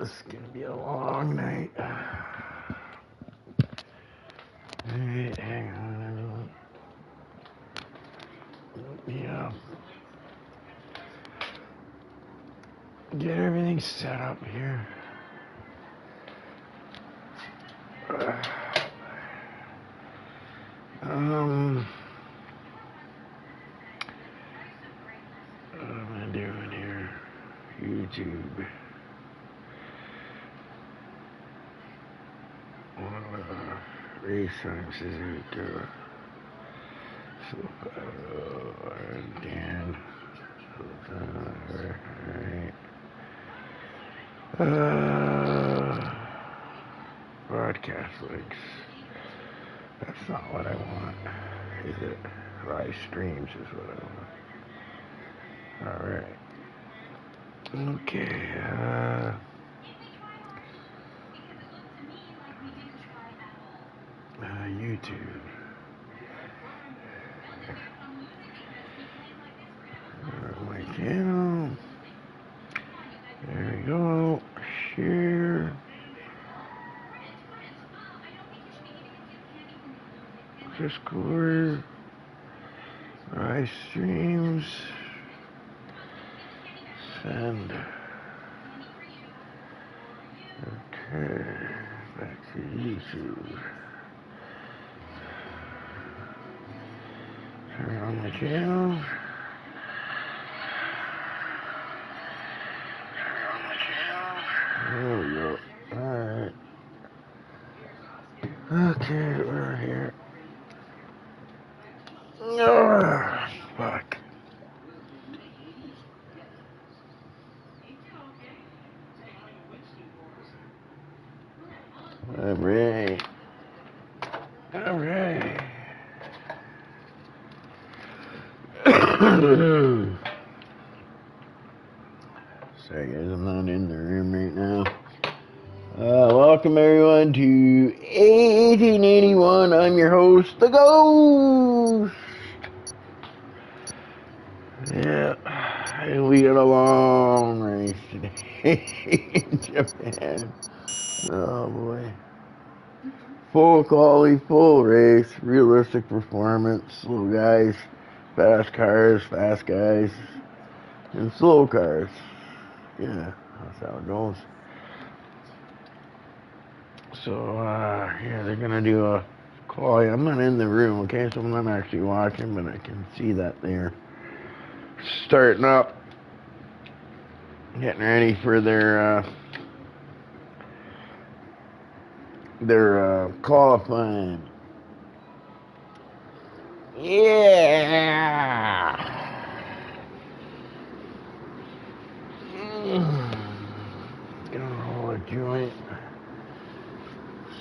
This is gonna be a long night. Alright, hang on everyone. Let me get everything set up here. What am I doing here? YouTube. Race sciences so Dan. Alright. Broadcast links. That's not what I want, is it? Live streams is what I want. Alright. Okay, YouTube. My channel. There we go. Share. Discord. Live streams. Send. Okay. Back to YouTube. Turn on my channel. There we go. Alright. Okay, we're here. Fuck. Alright. Alright. Sorry guys, I'm not in the room right now. Welcome everyone to A1881. I'm your host, the Ghost. Yeah, and we got a long race today in Japan. Oh boy. Full quality, full race, realistic performance, little guys, fast cars, fast guys, and slow cars. Yeah, that's how it goes. So, yeah, they're gonna do a call. I'm not in the room, okay, so I'm not actually watching, but I can see that they're starting up, getting ready for their qualifying. Yeah. Gonna roll a joint.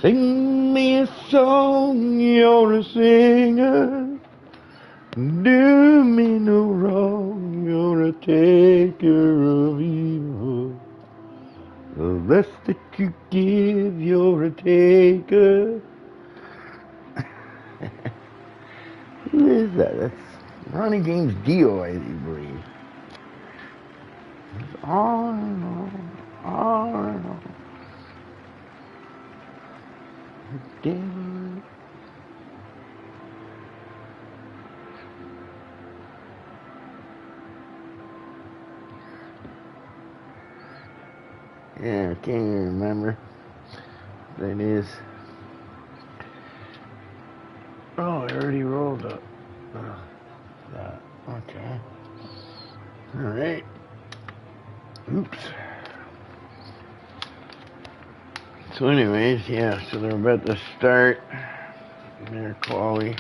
Sing me a song, you're a singer. Do me no wrong, you're a taker of evil. The less that you give, you're a taker. Who is that? That's Ronnie James Dio, I believe. It's Arnold. Damn. Yeah, I can't even remember what it is. Oh, I already rolled up. That. Okay. Alright. Oops. So anyways, yeah, so they're about to start their quali.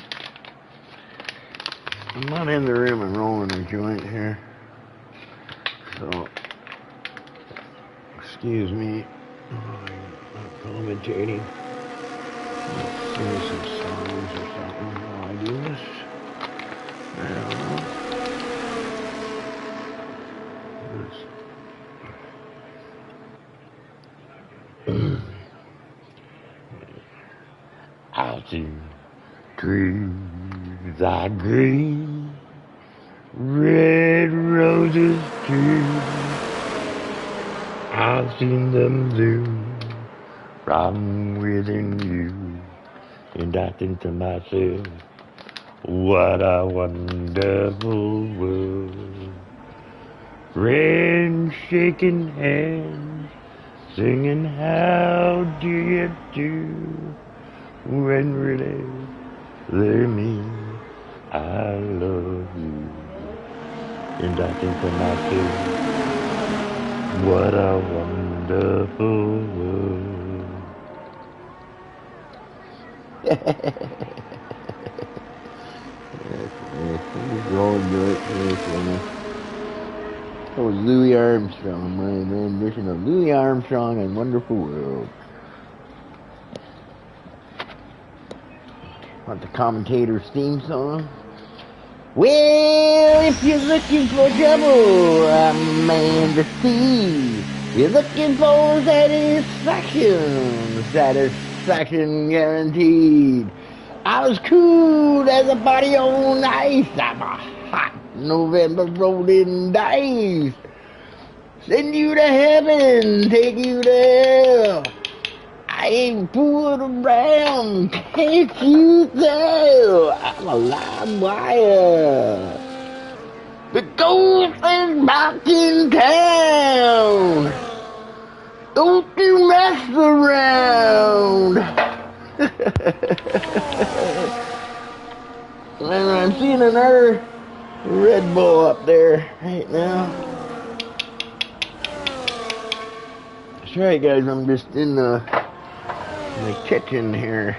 I'm not in the room, I'm rolling a joint here. So, excuse me. I'm commentating. Let's sing some songs or something while I do this. I don't know. Out in trees are green, red roses too. I've seen them do wrong within you, and I think to myself, what a wonderful world. Friends shaking hands, singing how do you do, when really they mean I love you. And I think to myself, what a wonderful world. That was Louis Armstrong, my rendition of Louis Armstrong and Wonderful World. Want the commentator's theme song? Well, if you're looking for trouble, I'm a man to see. You're looking for satisfaction, satisfaction guaranteed. I was cool as a body on ice. I'm a hot November rolling dice. Send you to heaven, take you to hell. I ain't fooling around, can't you tell? I'm a live wire. The ghost is back in town. Don't you mess around. And I'm seeing another Red Bull up there right now. That's right, guys, I'm just in the kitchen here.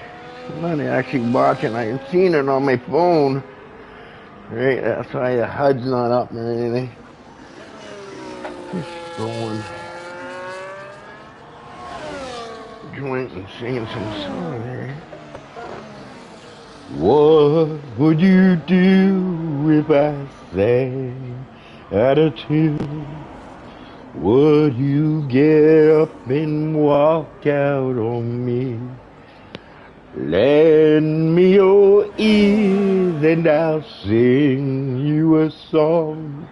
I'm not actually watching. I've seen it on my phone. Right, that's why the HUD's not up or anything. Just going joint and singing some song here. What would you do if I sang out of tune? Would you get up and walk out on me? Lend me your ears and I'll sing you a song.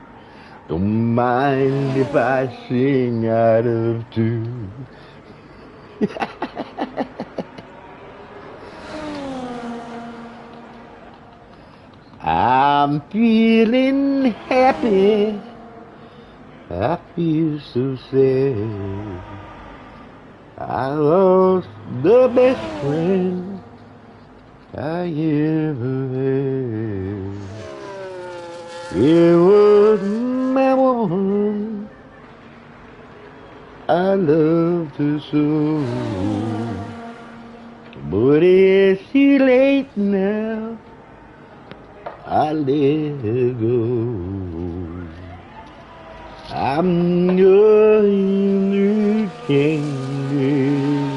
Don't mind if I sing out of tune. I'm feeling happy. I feel so sad. I lost the best friend I ever had. It was my woman. I loved her so. But it's too late now. I let her go. I'm going through changes.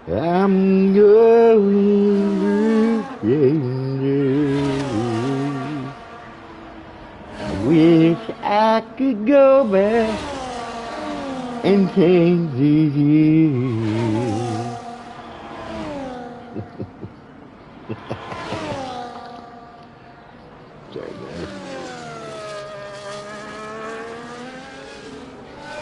I'm going through changes. I wish I could go back and change these years. Sorry, guys.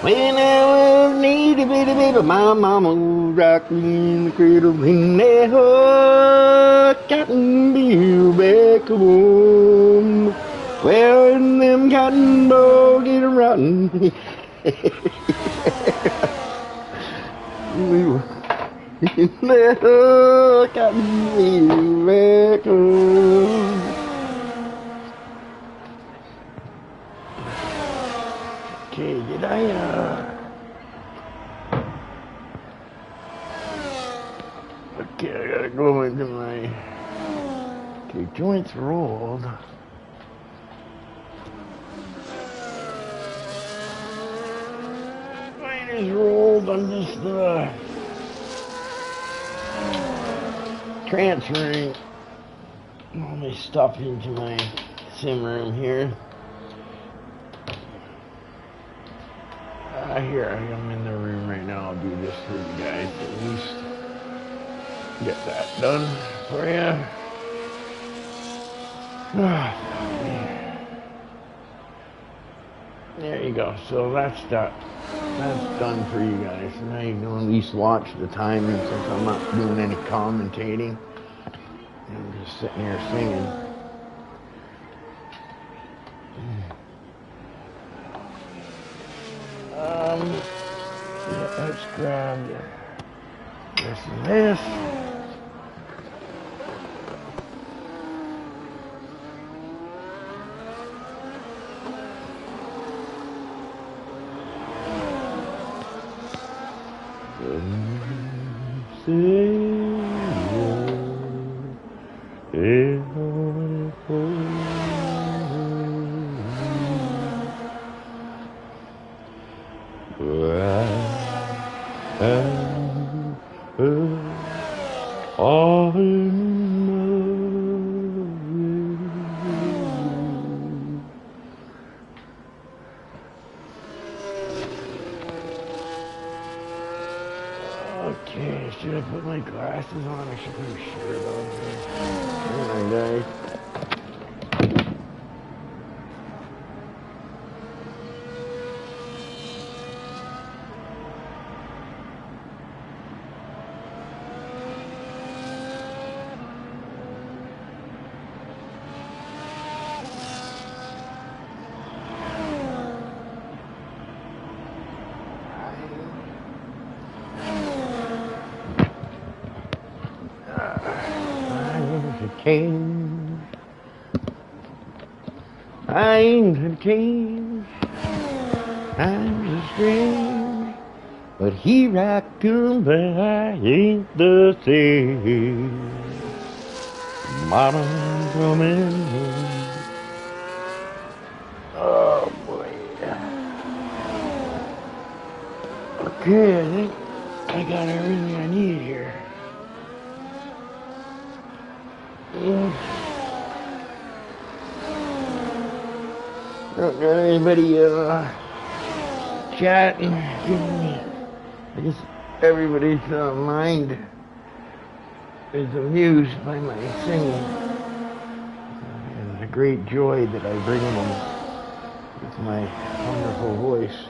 When I was needy bitty baby, my mama rocked me in the cradle. When they hooked cotton bill back home, well, when them cotton balls get rotten, we were in that hooked cotton bill back home. Okay, did I, okay, I gotta go into my, okay, joints rolled. Mine is rolled, I'm just, transferring all my stuff into my sim room here. Here I am in the room right now. I'll do this for you guys at least. Get that done for you. There you go. So that's done. That's done for you guys. Now you can at least watch the timing since I'm not doing any commentating. I'm just sitting here singing. Yeah, let's grab this and this. Okay, should I put my glasses on? I should put a shirt on here. Alright, guys. King, I'm the king, I'm the string, but here I come, but I ain't the same. Mama coming home. Oh boy. Okay, I think I got everything I need here. Don't got anybody chatting. I guess everybody's mind is amused by my singing and the great joy that I bring them with my wonderful voice.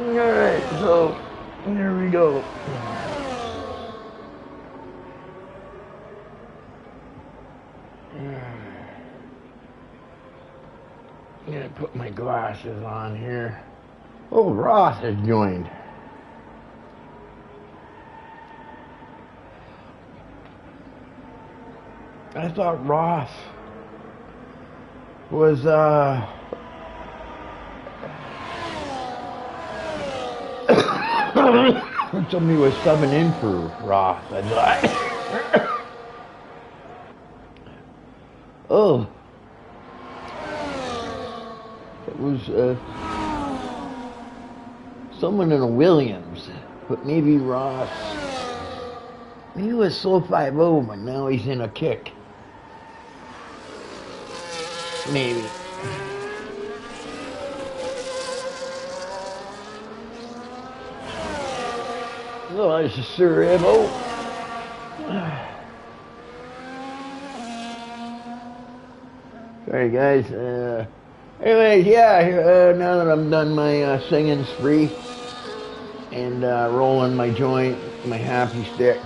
Alright, so here we go. I'm gonna put my glasses on here. Oh, Ross has joined. I thought Ross was somebody was subbing in for Ross. I thought. Oh. It was someone in a Williams, but maybe Ross. He was Soul 5-0, but now he's in a kick. Maybe. Oh, there's a Sir Evo. Sorry, guys. Anyways, yeah, now that I'm done my singing spree and rolling my joint, my happy stick.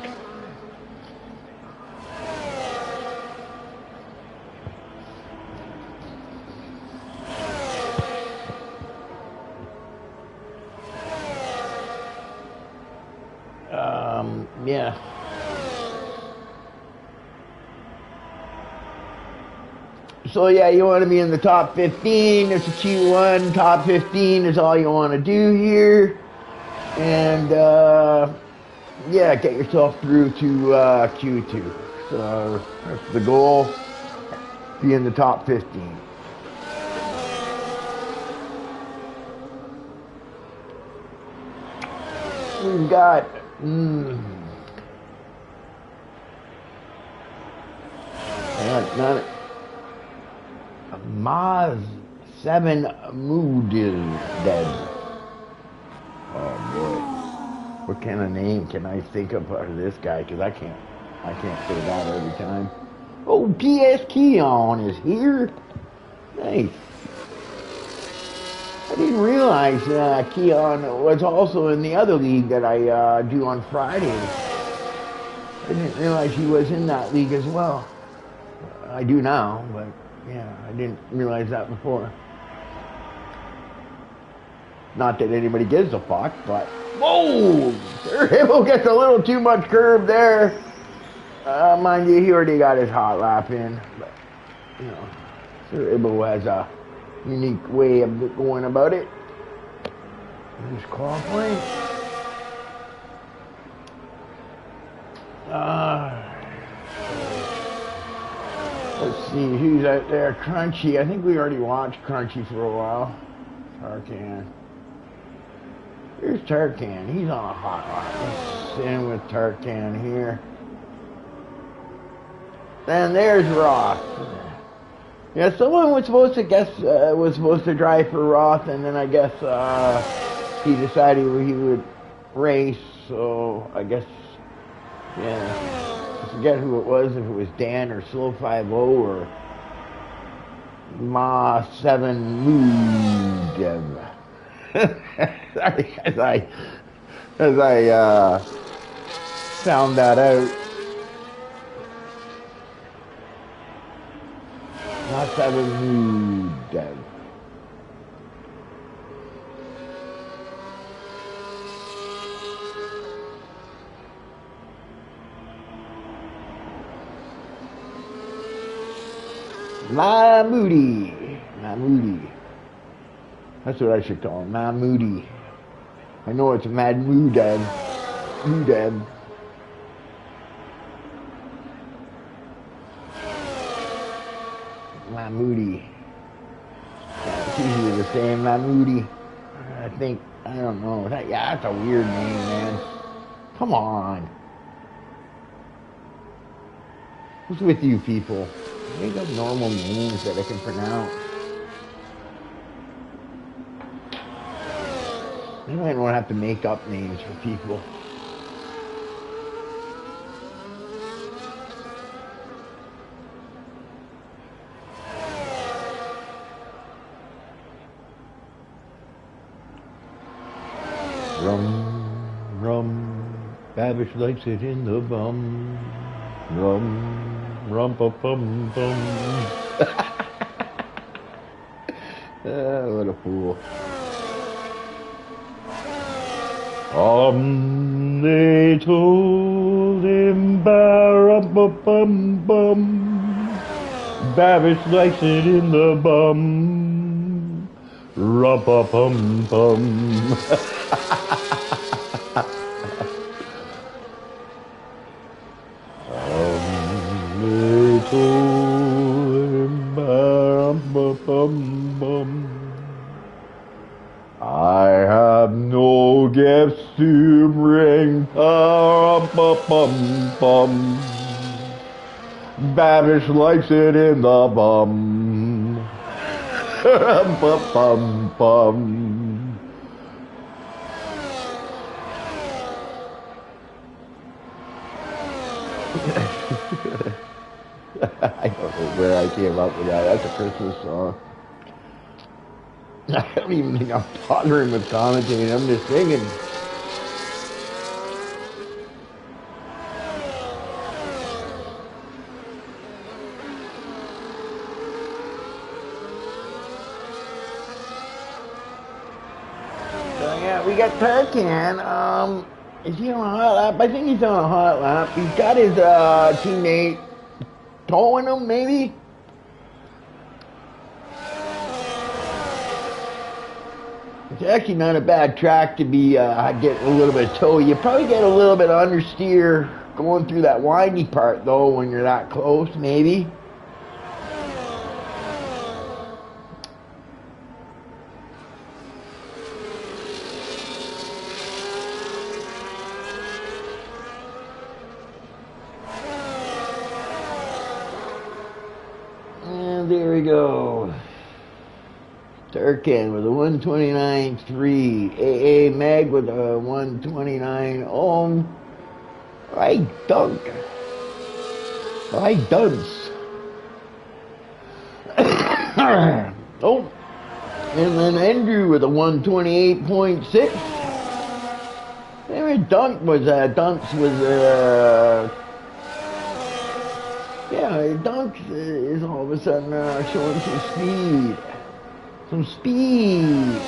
Yeah. So yeah, you want to be in the top 15. It's a Q1. Top 15 is all you want to do here. And yeah, get yourself through to Q2. So that's the goal. Be in the top 15. We've got Not Maz 7 Mood is dead. Oh boy. What kind of name can I think of for this guy? Because I can't say that every time. Oh, PS Keon is here. Nice. I didn't realize Keon was also in the other league that I do on Fridays. I didn't realize he was in that league as well. I do now, but yeah, I didn't realize that before. Not that anybody gives a fuck, but whoa! Sir Hibble gets a little too much curve there. Mind you, he already got his hot lap in, but you know, Sir Hibble has a unique way of going about it. Here's qualifying. Let's see who's out there. Crunchy. I think we already watched Crunchy for a while. Tarkan. Here's Tarkan. He's on a hot lap. Let's sit in with Tarkan here. Then there's Roth. Yeah, someone was supposed to drive for Roth, and then I guess he decided he would race. So I guess, yeah, I forget who it was. If it was Dan or Slow 50 or Ma 7 Mood. Sorry, as I found that out. Not 7 Mood. Mahmoody. That's what I should call him, Mahmoody. I know it's Mad Moodad. Mahmoody. Yeah, it's usually the same, Mahmoody. I think, I don't know. That's a weird name, man. Come on. What's with you people? Make up normal names that I can pronounce. I might not have to make up names for people. Rum, Babish likes it in the bum. Rum, pa bum bum. What a fool. They told him bum bum. Babish likes it in the bum. Rum pa bum bum. They told him bum bum. I have no gifts to bring. Bum bum. Babish likes it in the bum. Bum bum. I don't know where I came up with that. That's a Christmas song. I don't even think I'm bothering with commentating. I'm just singing. So yeah, we got Tarkan. Is he on a hot lap? I think he's on a hot lap. He's got his teammate towing him, maybe? It's actually not a bad track to be get a little bit of tow. You probably get a little bit of understeer going through that windy part, though, when you're that close, maybe. there we go. Turcan with a 129.3. AA mag with a 129 ohm. I dunk. I dunce. Oh. And then Andrew with a 128.6. And Dunks was Dunks is all of a sudden showing some speed. Some speed.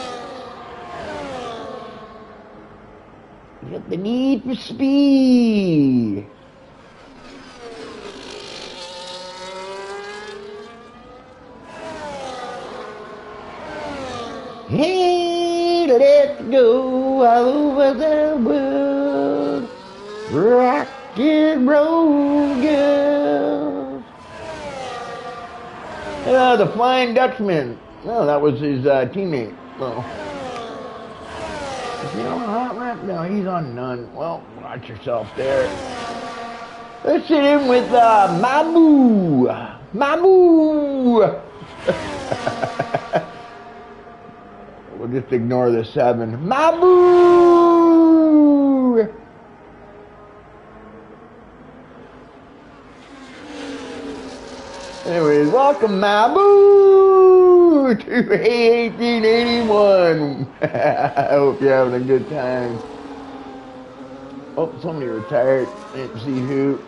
You got the need for speed. Hey, let's go all over the world. Rock and roll, girls. The Flying Dutchman. No, that was his teammate. No. Is he on hot lap? No, he's on none. Well, watch yourself there. Let's hit him with Mamu. Mamu. We'll just ignore the 7. Mamu. Anyways, welcome Mamu to A1881. I hope you're having a good time. Oh, somebody retired. Didn't see who.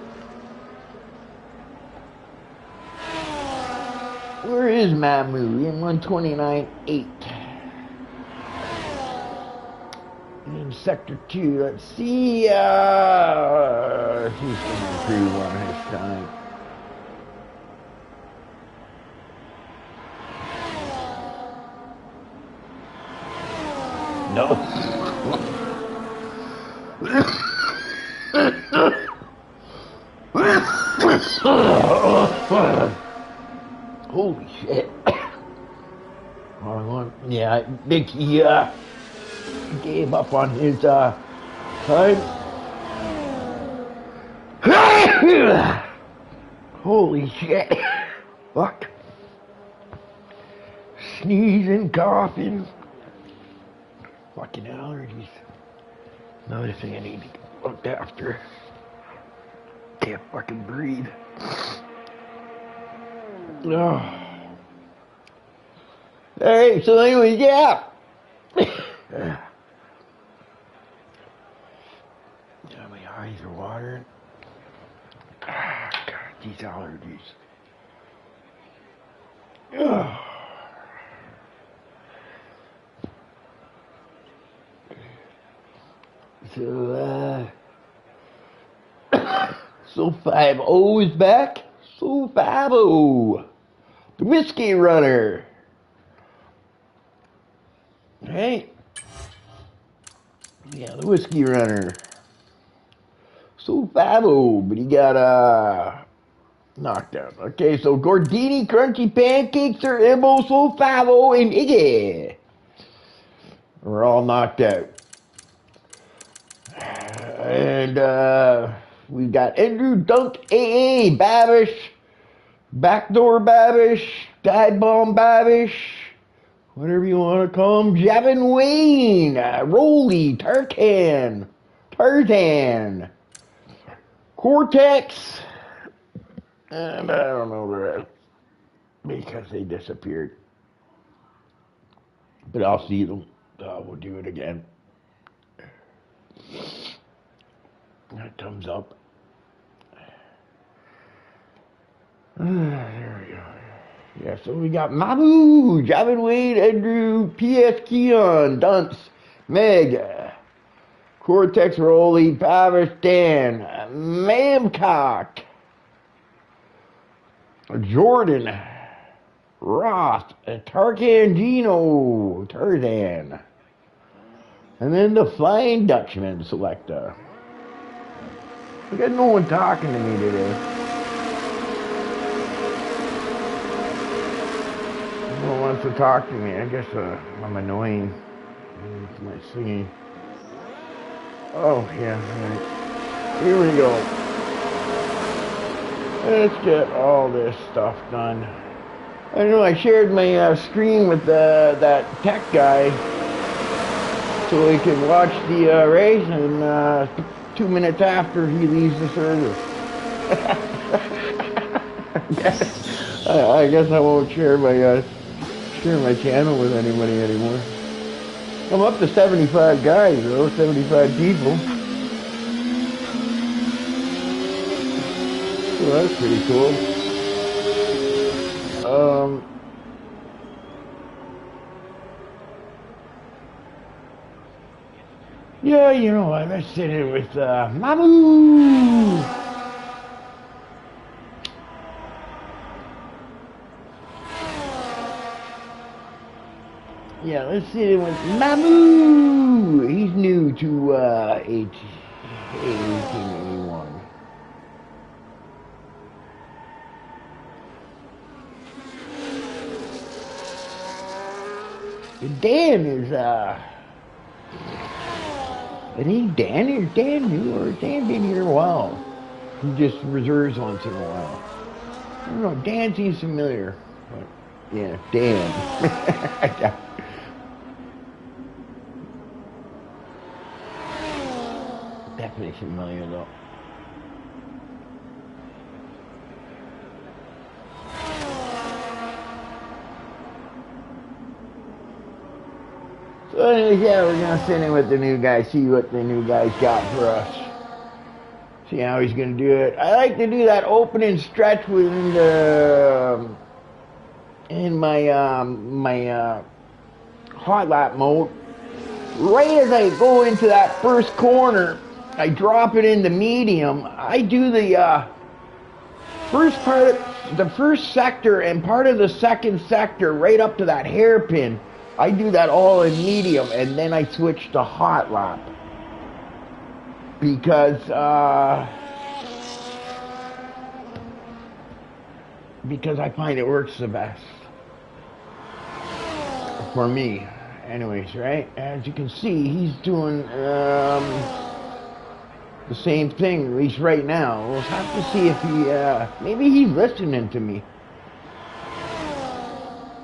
Where is Mamu? In 129.8. In Sector 2. Let's see. He's going to improve on his time. No. Holy shit. Yeah, I think he gave up on his time. Holy shit. Fuck. Sneezing, coughing. Fucking allergies. Another thing I need to get looked after. Can't fucking breathe. Oh. Alright, so anyway, yeah. Yeah, my eyes are watering. God, these allergies. Oh. So 5-0 is back. So 5-0. The Whiskey Runner. Right? Yeah, the Whiskey Runner. So 5-0, but he got knocked out. Okay, so Gordini Crunchy Pancakes are Imbo, So 5-0, and Iggy. We're all knocked out. And we got Andrew Dunk AA, Babish, Backdoor Babish, Dive Bomb Babish, whatever you want to call him, Javin Wayne, Rolly, Tarzan, Cortex, and I don't know the rest because they disappeared. But I'll see them. We'll do it again. Thumbs up. There we go. Yeah, so we got Mabu, Javin Wade, Andrew, PS Keon, Dunce, Meg, Cortex Rolly, Pavis Dan, Mamcock, Jordan, Roth, Tarkangino, Tarzan, and then the Flying Dutchman selector. I got no one talking to me today. No one wants to talk to me. I guess I'm annoying. It's my singing. Oh, yeah, right. Here we go. Let's get all this stuff done. I don't know, I shared my screen with that tech guy so he could watch the race, and 2 minutes after he leaves the service. I guess I won't share my channel with anybody anymore. I'm up to 75 guys, though, 75 people. Well, that's pretty cool. Yeah, you know, I was sitting with Mamu. Yeah, let's sit in with Mamu. He's new to A1881. Dan is I think Dan new, or Dan been here a while. He just reserves once in a while. I don't know, Dan seems familiar. But yeah, Dan. Definitely familiar though. So anyways, yeah, we're gonna sit in with the new guy, see what the new guy's got for us. See how he's gonna do it. I like to do that opening stretch within the in my hot lap mode. Right as I go into that first corner, I drop it into medium. I do the first part, the first sector and part of the second sector right up to that hairpin. I do that all in medium, and then I switch to hot lap. Because I find it works the best. For me. Anyways, right? As you can see, he's doing the same thing, at least right now. We'll have to see if he, maybe he's listening to me.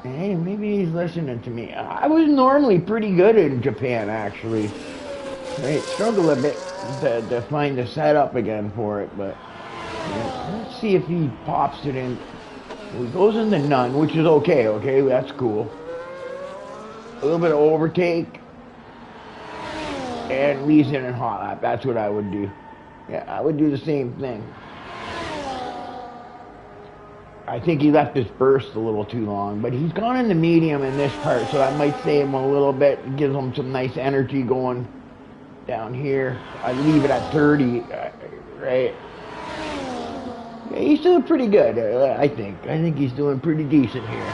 Hey, maybe he's listening to me. I was normally pretty good in Japan, actually. Right, struggle a bit to find the setup again for it, but let's see if he pops it in. He goes into none, which is okay, that's cool. A little bit of overtake, and leaves it in hot lap. That's what I would do. Yeah, I would do the same thing. I think he left his burst a little too long, but he's gone into medium in this part, so that might save him a little bit, gives him some nice energy going down here. I leave it at 30, right? Yeah, he's doing pretty good, I think. I think he's doing pretty decent here.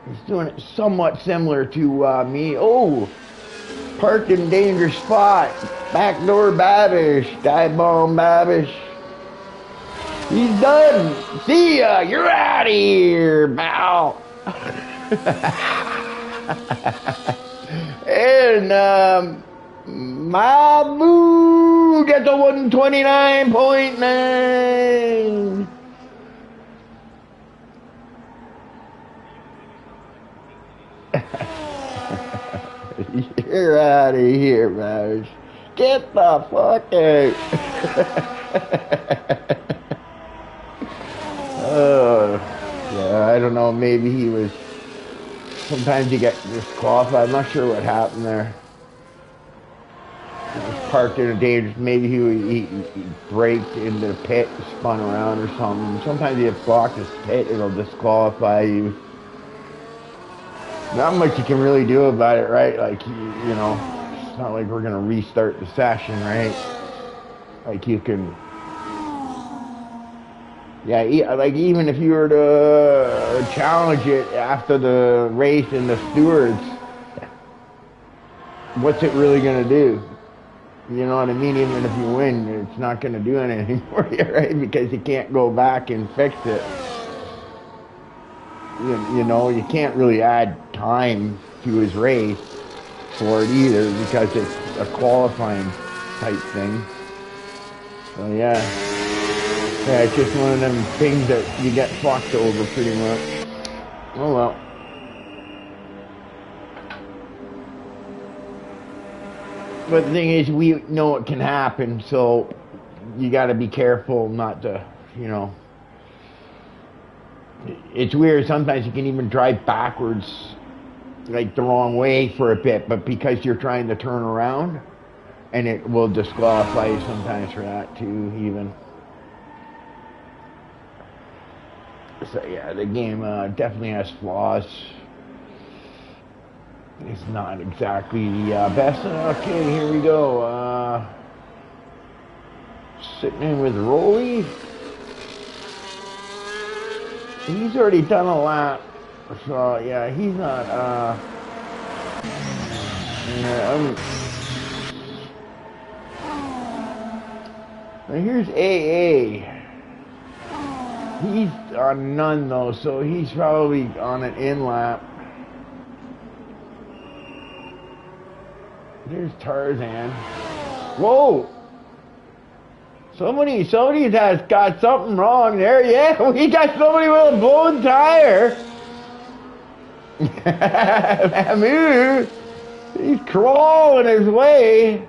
He's doing it somewhat similar to me. Oh, parked in dangerous spot. Backdoor Babish, dive bomb Babish. He's done. See ya. You're out of here, pal. And Mabu gets a 129.9. You're out of here, man. Get the fuck out. Yeah, I don't know, maybe he was, sometimes you get disqualified, I'm not sure what happened there. He was parked in a dangerous, maybe he braked into the pit, spun around or something. Sometimes you have blocked his pit, it'll disqualify you. Not much you can really do about it, right? Like, you know, it's not like we're gonna restart the session, right? Like you can, yeah, like even if you were to challenge it after the race in the stewards, what's it really gonna do? You know what I mean? Even if you win, it's not gonna do anything for you, right? Because you can't go back and fix it. You know, you can't really add time to his race for it either because it's a qualifying type thing. So yeah. Yeah, it's just one of them things that you get fucked over pretty much. Oh well. But the thing is, we know it can happen, so you got to be careful not to, you know. It's weird. Sometimes you can even drive backwards, like the wrong way for a bit, but because you're trying to turn around, and it will disqualify you sometimes for that too, even. So yeah, the game definitely has flaws. It's not exactly the best. Okay, here we go. Sitting in with Rolly. He's already done a lap. So yeah, he's not yeah, now here's AA. He's on none though, so he's probably on an in lap. There's Tarzan. Whoa! Somebody has got something wrong there. Yeah, we got somebody with a blown tire. He's crawling his way.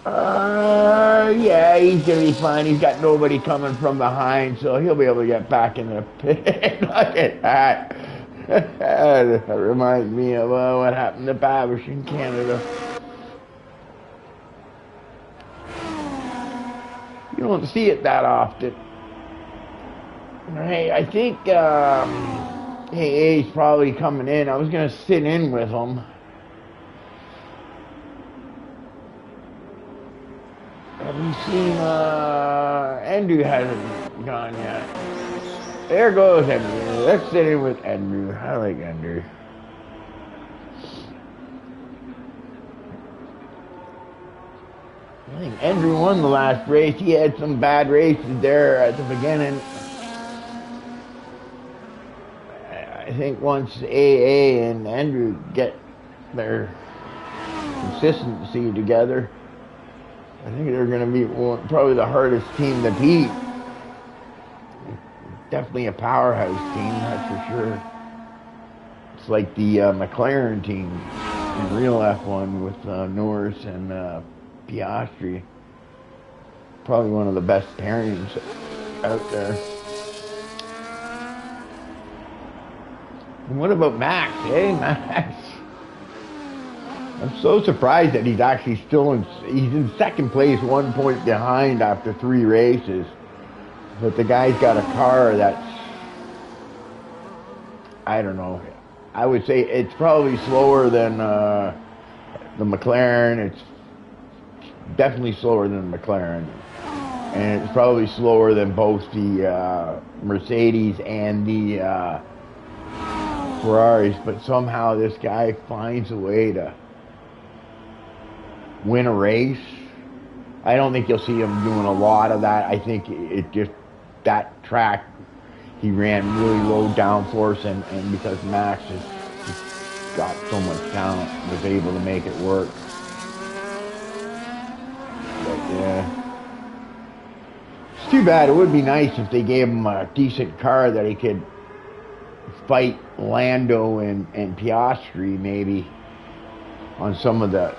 Yeah, he's gonna be fine. He's got nobody coming from behind, so he'll be able to get back in the pit. Look at that. That reminds me of what happened to Babish in Canada. You don't see it that often. Hey, I think AA's probably coming in. I was gonna sit in with him. Have you seen Andrew hasn't gone yet. There goes Andrew. Let's sit in with Andrew. I like Andrew. I think Andrew won the last race. He had some bad races there at the beginning. I think once AA and Andrew get their consistency together, I think they're going to be probably the hardest team to beat. Definitely a powerhouse team, that's for sure. It's like the McLaren team in real F1 with Norris and Piastri. Probably one of the best pairings out there. And what about Max? Hey, Max. I'm so surprised that he's actually still he's in second place, 1 point behind after 3 races. But the guy's got a car that's, I don't know, I would say it's probably slower than the McLaren. It's definitely slower than the McLaren. And it's probably slower than both the Mercedes and the Ferraris. But somehow this guy finds a way to win a race. I don't think you'll see him doing a lot of that. I think it just, that track, he ran really low downforce, and because Max has got so much talent, was able to make it work. But yeah, it's too bad. It would be nice if they gave him a decent car that he could fight Lando and Piastri maybe on some of the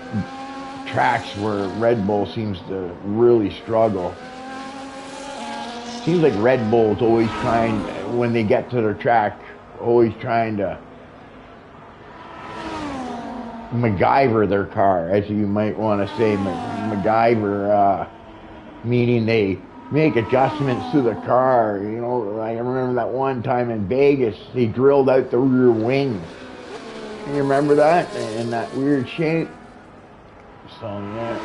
tracks where Red Bull seems to really struggle. Seems like Red Bull's always trying, when they get to their track, always trying to MacGyver their car, as you might want to say. MacGyver, meaning they make adjustments to the car. You know, I remember that one time in Vegas, they drilled out the rear wing. Can you remember that? In that weird shape? So, yeah.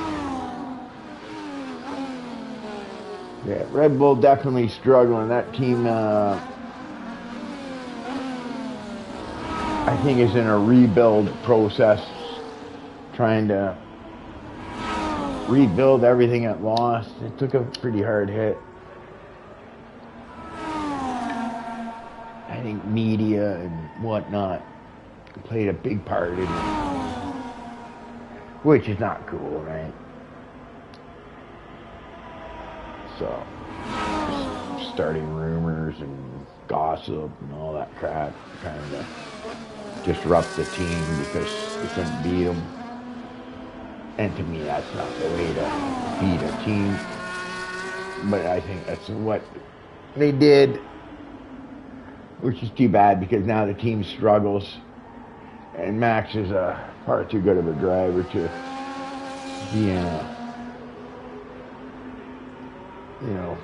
Yeah, Red Bull definitely struggling. That team, I think, is in a rebuild process, trying to rebuild everything it lost. It took a pretty hard hit. I think media and whatnot played a big part in it, which is not cool, right? So, starting rumors and gossip and all that crap kind of disrupt the team because they couldn't beat them. And to me, that's not the way to beat a team. But I think that's what they did, which is too bad because now the team struggles. And Max is far too good of a driver to be in a, you know,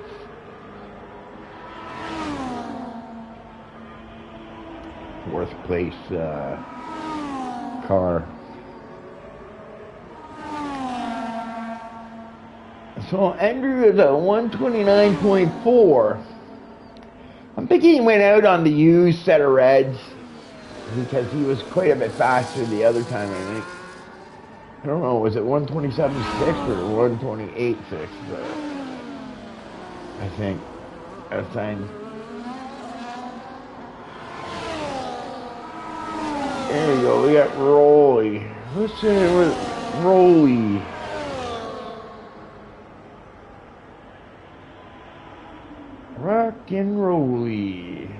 fourth place car. So Andrew is at 129.4. I'm thinking he went out on the used set of reds because he was quite a bit faster the other time, I think. I don't know, was it 127.6 or 128.6? But I think that time. There we go, we got Rolly. What's it with Rolly? Rock and rolly,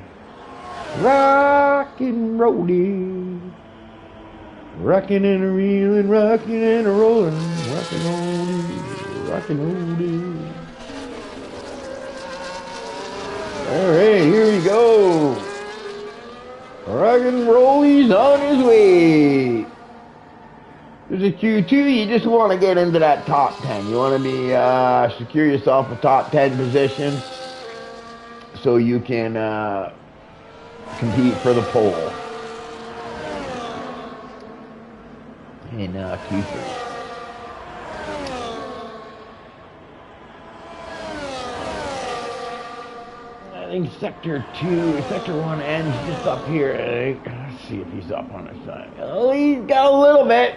rock and rolly, rockin' and a reelin', rockin' and a rollin', rockin' rolly, rockin' rolly. All right, here we go. Rock and rolly's on his way. There's a Q2, you just want to get into that top 10. You want to be, secure yourself a top 10 position, so you can compete for the pole in Q3. I think Sector 1 ends just up here. Let's see if he's up on his side. Oh, he's got a little bit.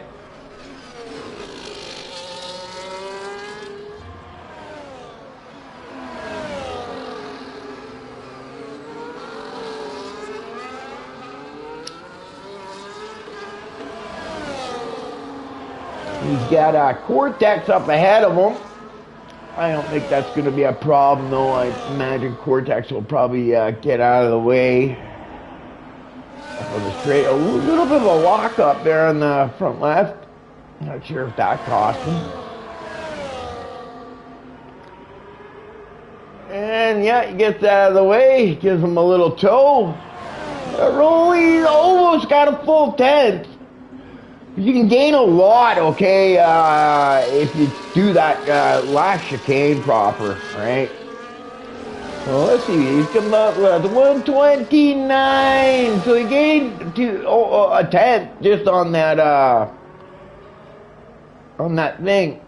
He's got Cortex up ahead of him. I don't think that's going to be a problem, though. I imagine Cortex will probably get out of the way of the straight. A little bit of a walk up there on the front left. Not sure if that cost him. And yeah, he gets out of the way. Gives him a little toe. Rolly's almost got a full 10th. You can gain a lot, okay, if you do that last chicane proper, right? Well, let's see, he's coming up with 129, so he gained a 10th just on that thing.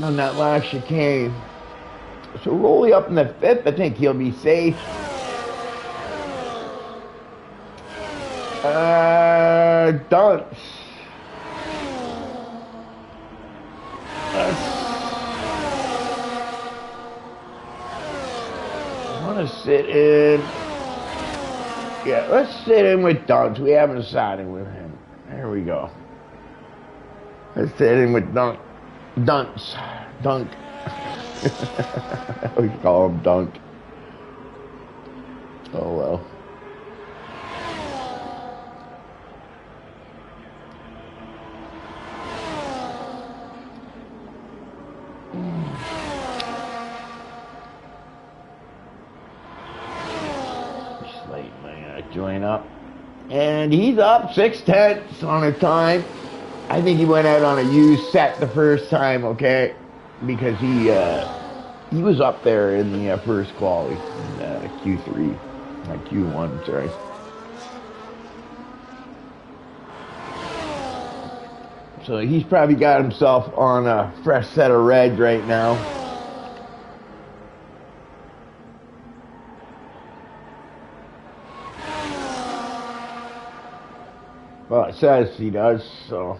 On that last chicane. So Rolly up in the 5th, I think he'll be safe. Dunce. I want to sit in. Yeah, let's sit in with Dunce. We haven't decided with him. There we go. Let's sit in with Dunce. Dunk. We call him Dunk. Oh well. Join up, and he's up 6/10 on a time. I think he went out on a used set the first time, okay, because he was up there in the first quality, Q3, not Q1, sorry. So he's probably got himself on a fresh set of reds right now. Well, it says he does, so.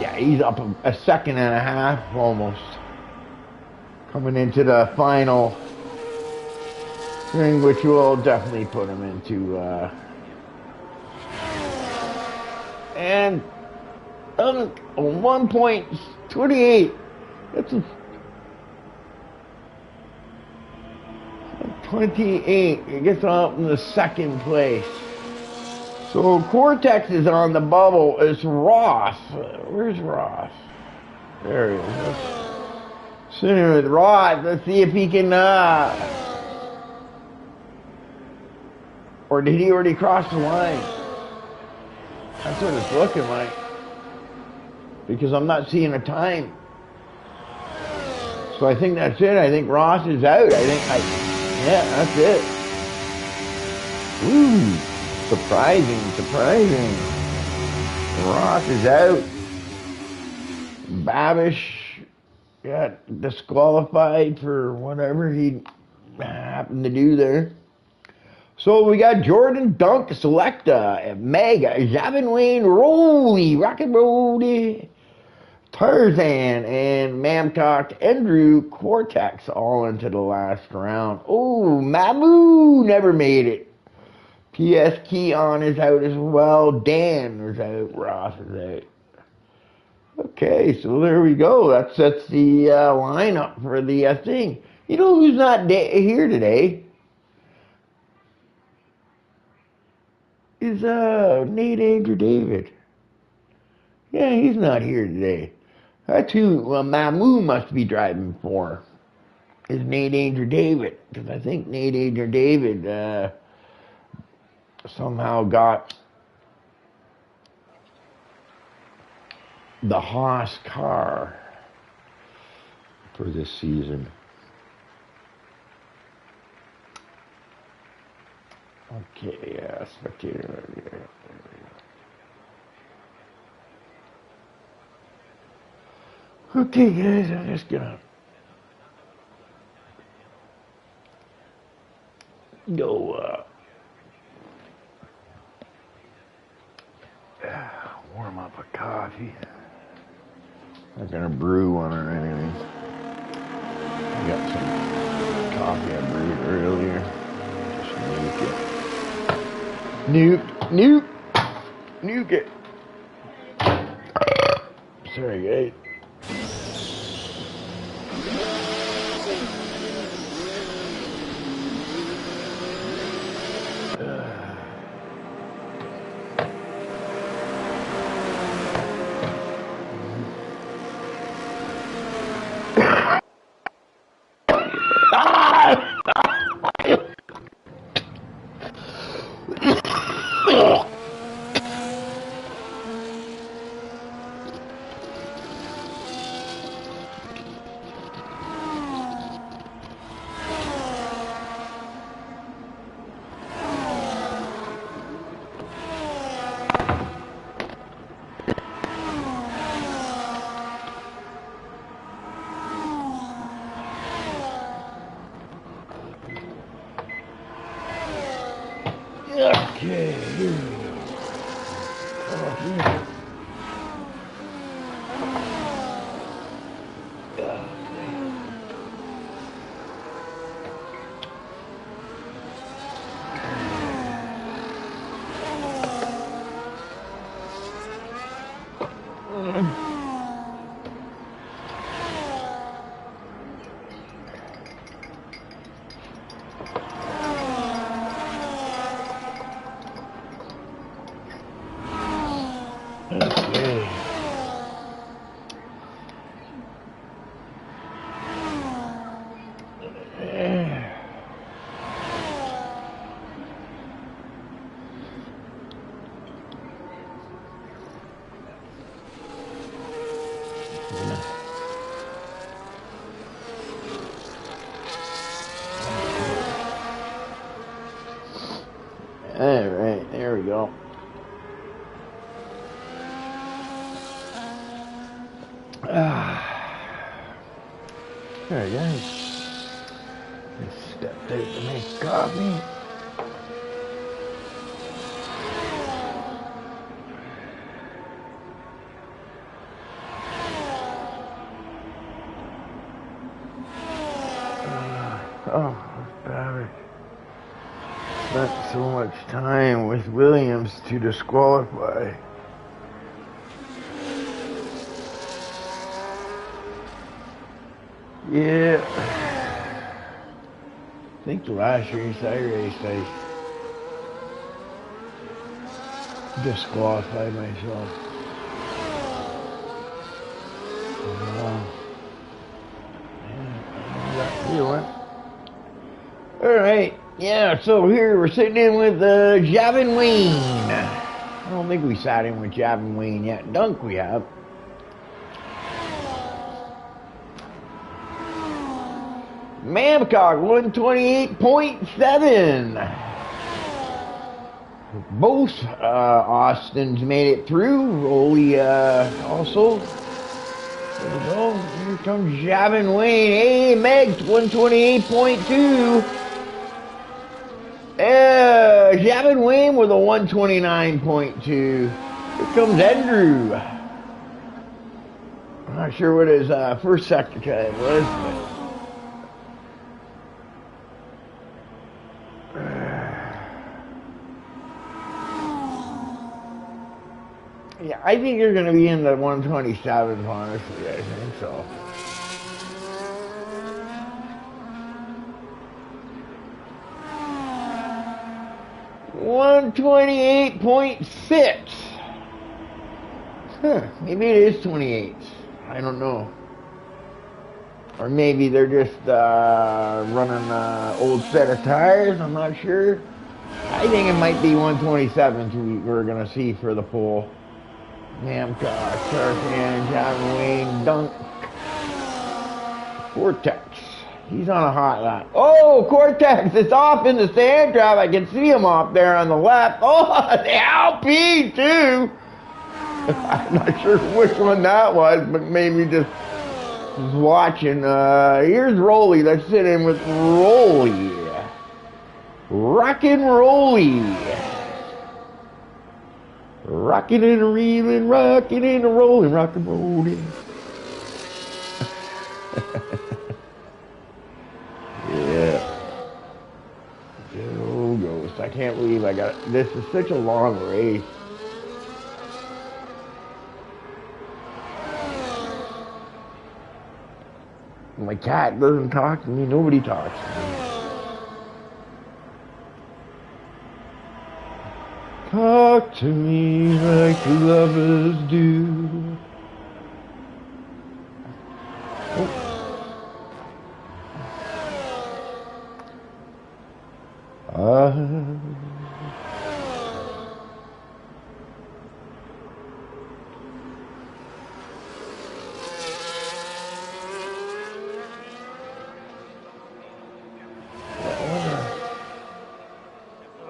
Yeah, he's up a second and a half almost. Coming into the final which will definitely put him into, and 1.28. That's a 28. It gets up in the second place. So Cortex is on the bubble. It's Ross. Where's Ross? There he is. Sitting with Ross. Let's see if he can, or did he already cross the line? That's what it's looking like. Because I'm not seeing a time. So I think that's it. I think Ross is out. Yeah, that's it. Ooh, surprising. Ross is out. Babish got disqualified for whatever he happened to do there. So we got Jordan Dunk, Selecta, Mega, Javin Wayne, Rolly, Rock and Rolly, Tarzan, and Mamcock, Andrew, Cortex all into the last round. Oh, Mamu never made it. PS Keon is out as well. Dan is out. Ross is out. Okay, so there we go. That sets the lineup for the thing. You know who's not here today? Is Nate Andrew David. Yeah, he's not here today. That's who Mamu must be driving for. Is Nate Andrew David. Because I think Nate Andrew David somehow got the Haas car for this season. Okay, yeah, spectator. Okay, guys, I'm just gonna go warm up a coffee. Not gonna brew one or anything. I got some coffee I brewed earlier. Just nuke it. Sorry, guys. Okay, here we go. All right, there we go. Alright, guys. Just stepped out to make coffee. Oh, sorry. spent so much time with Williams to disqualify. Yeah. I think the last race I raced, I disqualified myself. Alright, yeah, so here we're sitting in with Javin Wayne. I don't think we sat in with Javin Wayne yet. Dunk we have. Mamcock 128.7. Both Austins made it through. Rolly also. There we go. Here comes Javin Wayne. Hey, Megs 128.2. Javin Wayne with a 129.2. Here comes Andrew. I'm not sure what his first sector time was, but yeah, I think you're going to be in the 127s, honestly. I think so. $128.6. Huh, maybe it is 28. I don't know. Or maybe they're just running an old set of tires. I'm not sure. I think it might be 127s we're going to see for the pole. Mamcock, Tarkan, John Wayne, Dunk, Cortex. He's on a hot lap. Oh, Cortex is off in the sand trap. I can see him off there on the left. Oh, the LP too. I'm not sure which one that was, but maybe just watching. Here's Rolly. Let's sit in with Rolly. Rockin' Rolly. Rockin' and a reelin', rockin' and a rollin', rockin' rollin'. Yeah. Oh, Ghost. I can't believe I got it. This is such a long race. My cat doesn't talk to me. Nobody talks to me. Talk to me like lovers do. Oh.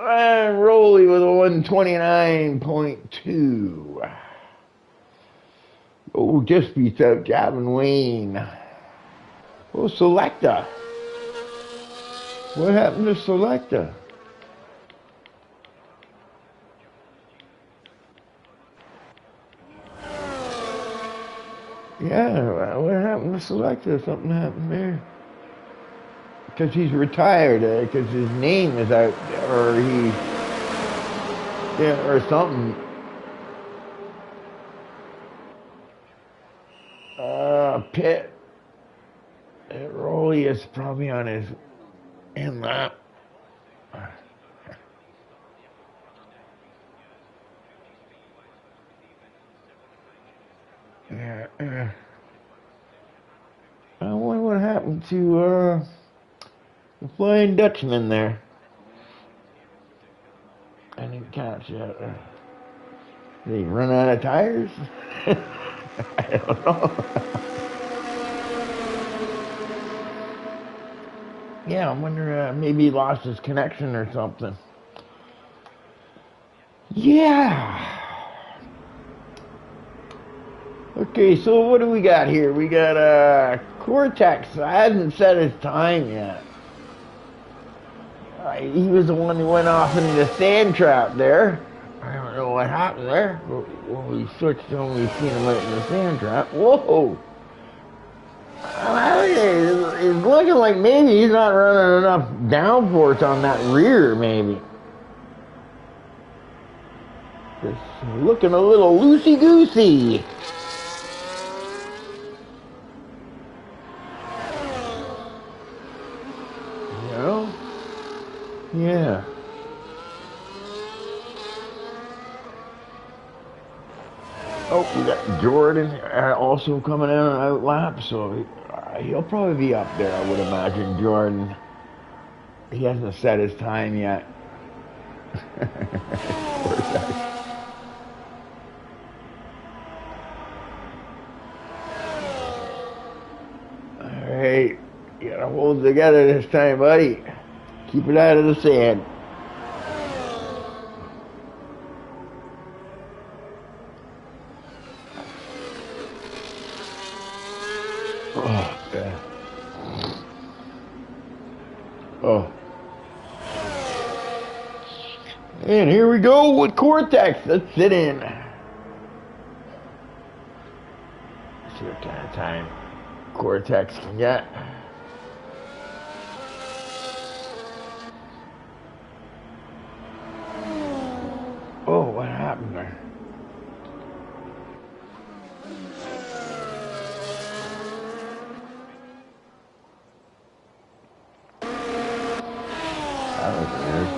And Rolly with a 129.2. Oh, just beats out Javin Wayne. Oh, Selecta. What happened to Selecta? Yeah, what happened to Selecta? Something happened there. Because he's retired, because his name is out, or he, yeah, or something. Pitt. Rolly is probably on his in lap. Yeah. I wonder what happened to the Flying Dutchman there. I didn't catch that. Did he run out of tires? I don't know. Yeah, I wonder, maybe he lost his connection or something. Yeah. Okay, so what do we got here? We got Cortex. I hasn't set his time yet. He was the one who went off into the sand trap there. I don't know what happened there. When we switched on, we seen him out in the sand trap. Whoa! It's looking like maybe he's not running enough downforce on that rear, maybe. Just looking a little loosey-goosey. You know? Yeah. Oh, we got Jordan also coming in on out lap, so he'll probably be up there, I would imagine. Jordan. He hasn't set his time yet. Alright, you gotta hold it together this time, buddy. Keep it out of the sand. Oh, yeah. Oh. And here we go with Cortex. Let's sit in. Let's see what kind of time Cortex can get. Oh, what happened there? That was weird.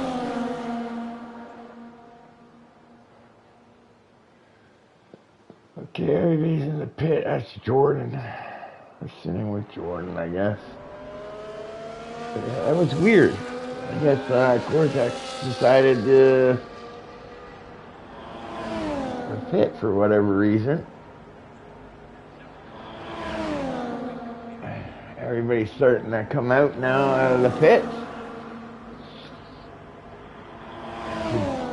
Okay, everybody's in the pit. That's Jordan. I'm sitting with Jordan, I guess. But yeah, that was weird. I guess Cortex decided to pit for whatever reason. Everybody's starting to come out now out of the pits.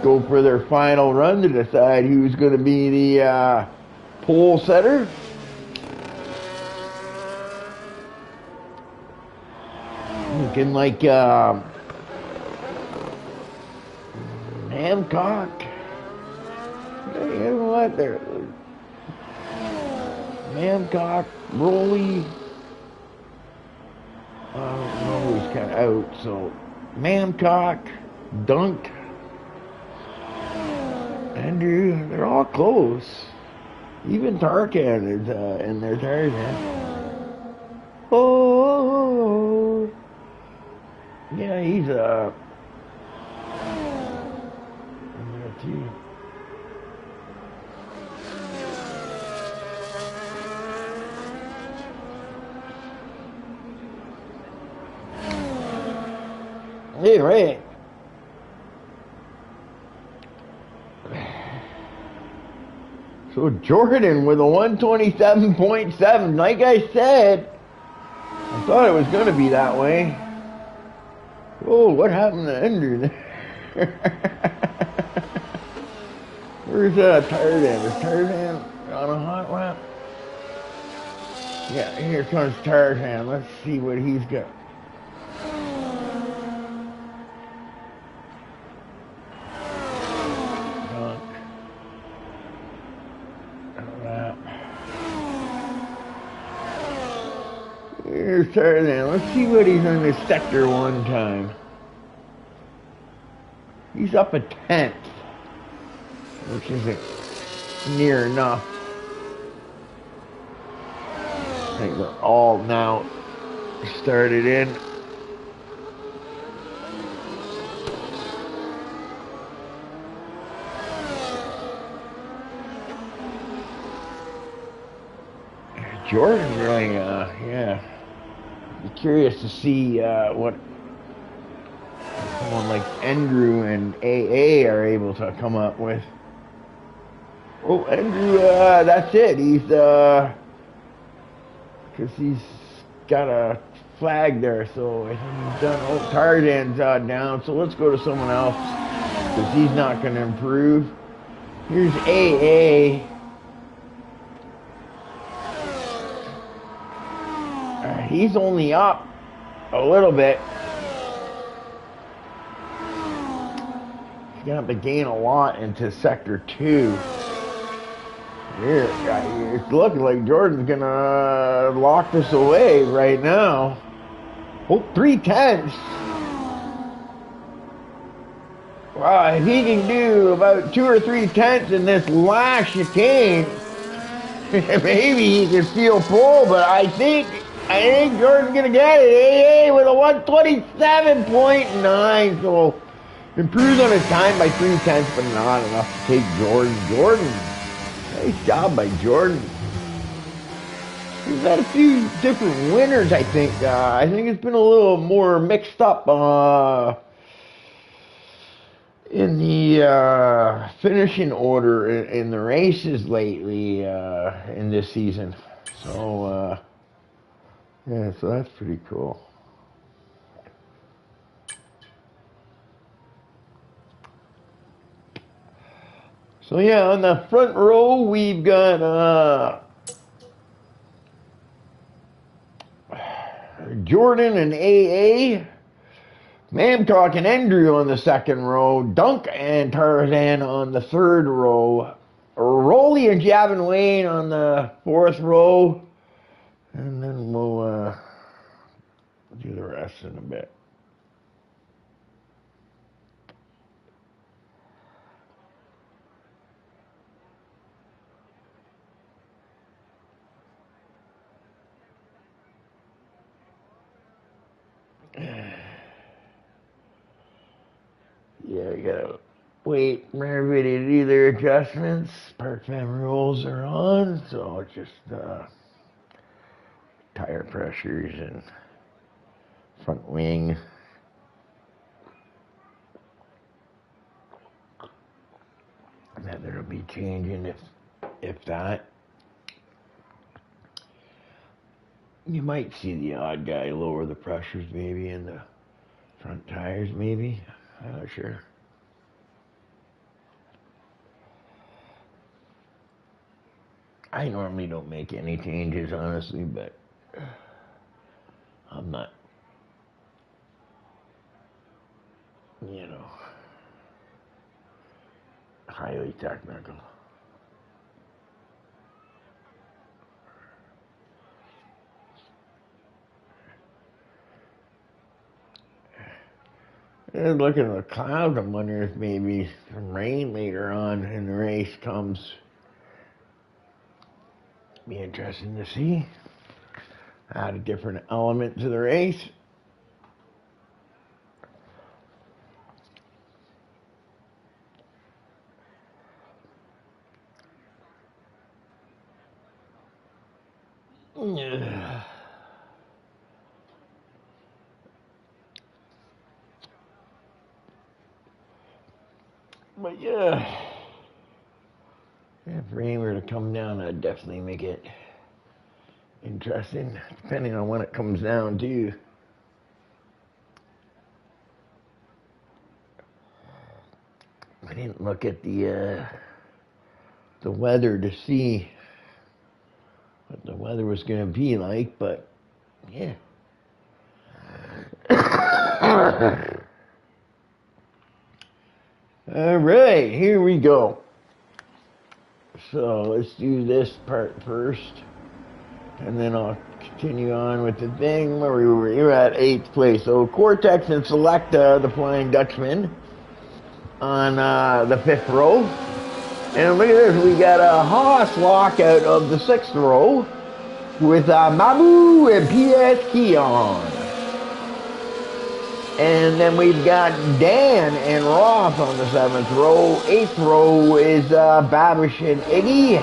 Go for their final run to decide who's going to be the pole setter. Looking like Hancock. You know what? There, Hancock, Rolly. He's kind of out. So Mamcock, Dunk, Andrew, they're all close. Even Tarkan is in their Tarzan. Oh, yeah, he's in there too. Hey, right. So Jordan with a 127.7. Like I said, I thought it was going to be that way. Oh, what happened to Ender? Where's Tarzan? Is Tarzan on a hot lap? Yeah, here comes Tarzan. Let's see what he's got. Here's Tarzan. Let's see what he's in this sector one time. He's up a 10th, which isn't near enough. I think they're all now started in. Jordan's really, yeah. Be curious to see what someone like Andrew and AA are able to come up with. Oh, Andrew, that's it. He's, because he's got a flag there, so I think he's done. Oh, Tarzan's down, so let's go to someone else, because he's not going to improve. Here's AA. He's only up a little bit. He's going to have to gain a lot into Sector 2. Here, it's looking like Jordan's going to lock this away right now. Oh, 3/10. Well, if he can do about 2 or 3 tenths in this last chicane, maybe he can steal pole, but I think Jordan's gonna get it. AA with a 127.9, so improves on his time by 3 tenths, but not enough to take Jordan. Jordan, nice job by Jordan. We've had a few different winners, I think. I think it's been a little more mixed up in the finishing order in the races lately in this season. So, yeah, so that's pretty cool. So, yeah, on the front row, we've got Jordan and AA. Mamcock and Andrew on the second row, Dunk and Tarzan on the third row, Rolly and Javin Wayne on the fourth row, and then we'll do the rest in a bit. Yeah, we gotta wait for everybody to do their adjustments. Park fan rules are on, so it's just tire pressures and front wing. That there'll be changing if that. You might see the odd guy lower the pressures maybe in the front tires maybe. I'm not sure. I normally don't make any changes, honestly, but I'm not, highly technical. And looking at the clouds, I'm wondering if maybe some rain later on in the race comes. Be interesting to see. Add a different element to the race. Yeah. But yeah, if rain were to come down, I'd definitely make it interesting, depending on when it comes down too. I didn't look at the weather to see what the weather was going to be like, but yeah. All right, here we go. So let's do this part first, and then I'll continue on with the thing where we were at 8th place. So Cortex and Selecta, the Flying Dutchman, on the 5th row. And look at this, we got a Haas lockout of the 6th row with Mabu and PS Keon. And then we've got Dan and Roth on the 7th row. 8th row is Babish and Iggy.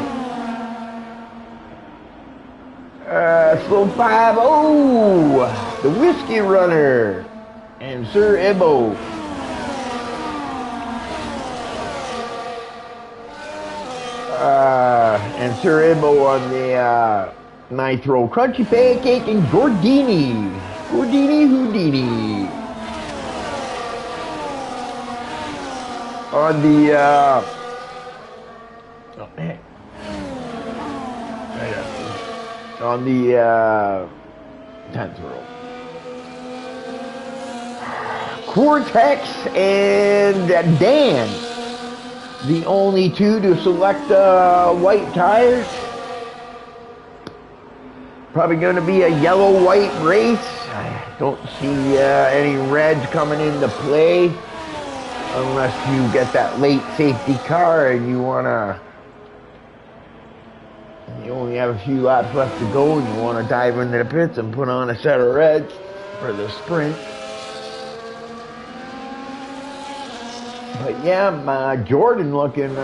Slow 5-0, the Whiskey Runner, and Sir Ibbo. And Sir Ibbo on the 9th row. Crunchy Pancake and Gordini. Gordini Houdini. On the, on the 10th row. Cortex and Dan, the only two to select white tires. Probably going to be a yellow-white race. I don't see any reds coming into play. unless you get that late safety car and you only have a few laps left to go and you want to dive into the pits and put on a set of reds for the sprint. But yeah, Jordan looking,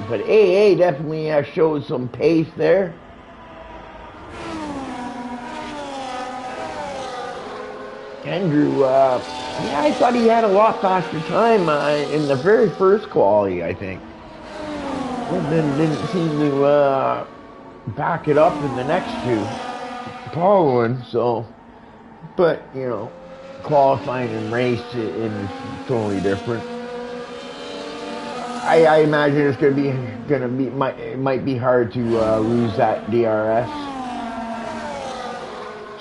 but AA definitely showed some pace there. Andrew, yeah, I thought he had a lot faster time in the very first quali, I think. And then didn't seem to back it up in the next two following, so, but, you know, qualifying and race is totally different. I imagine it's it might be hard to lose that DRS.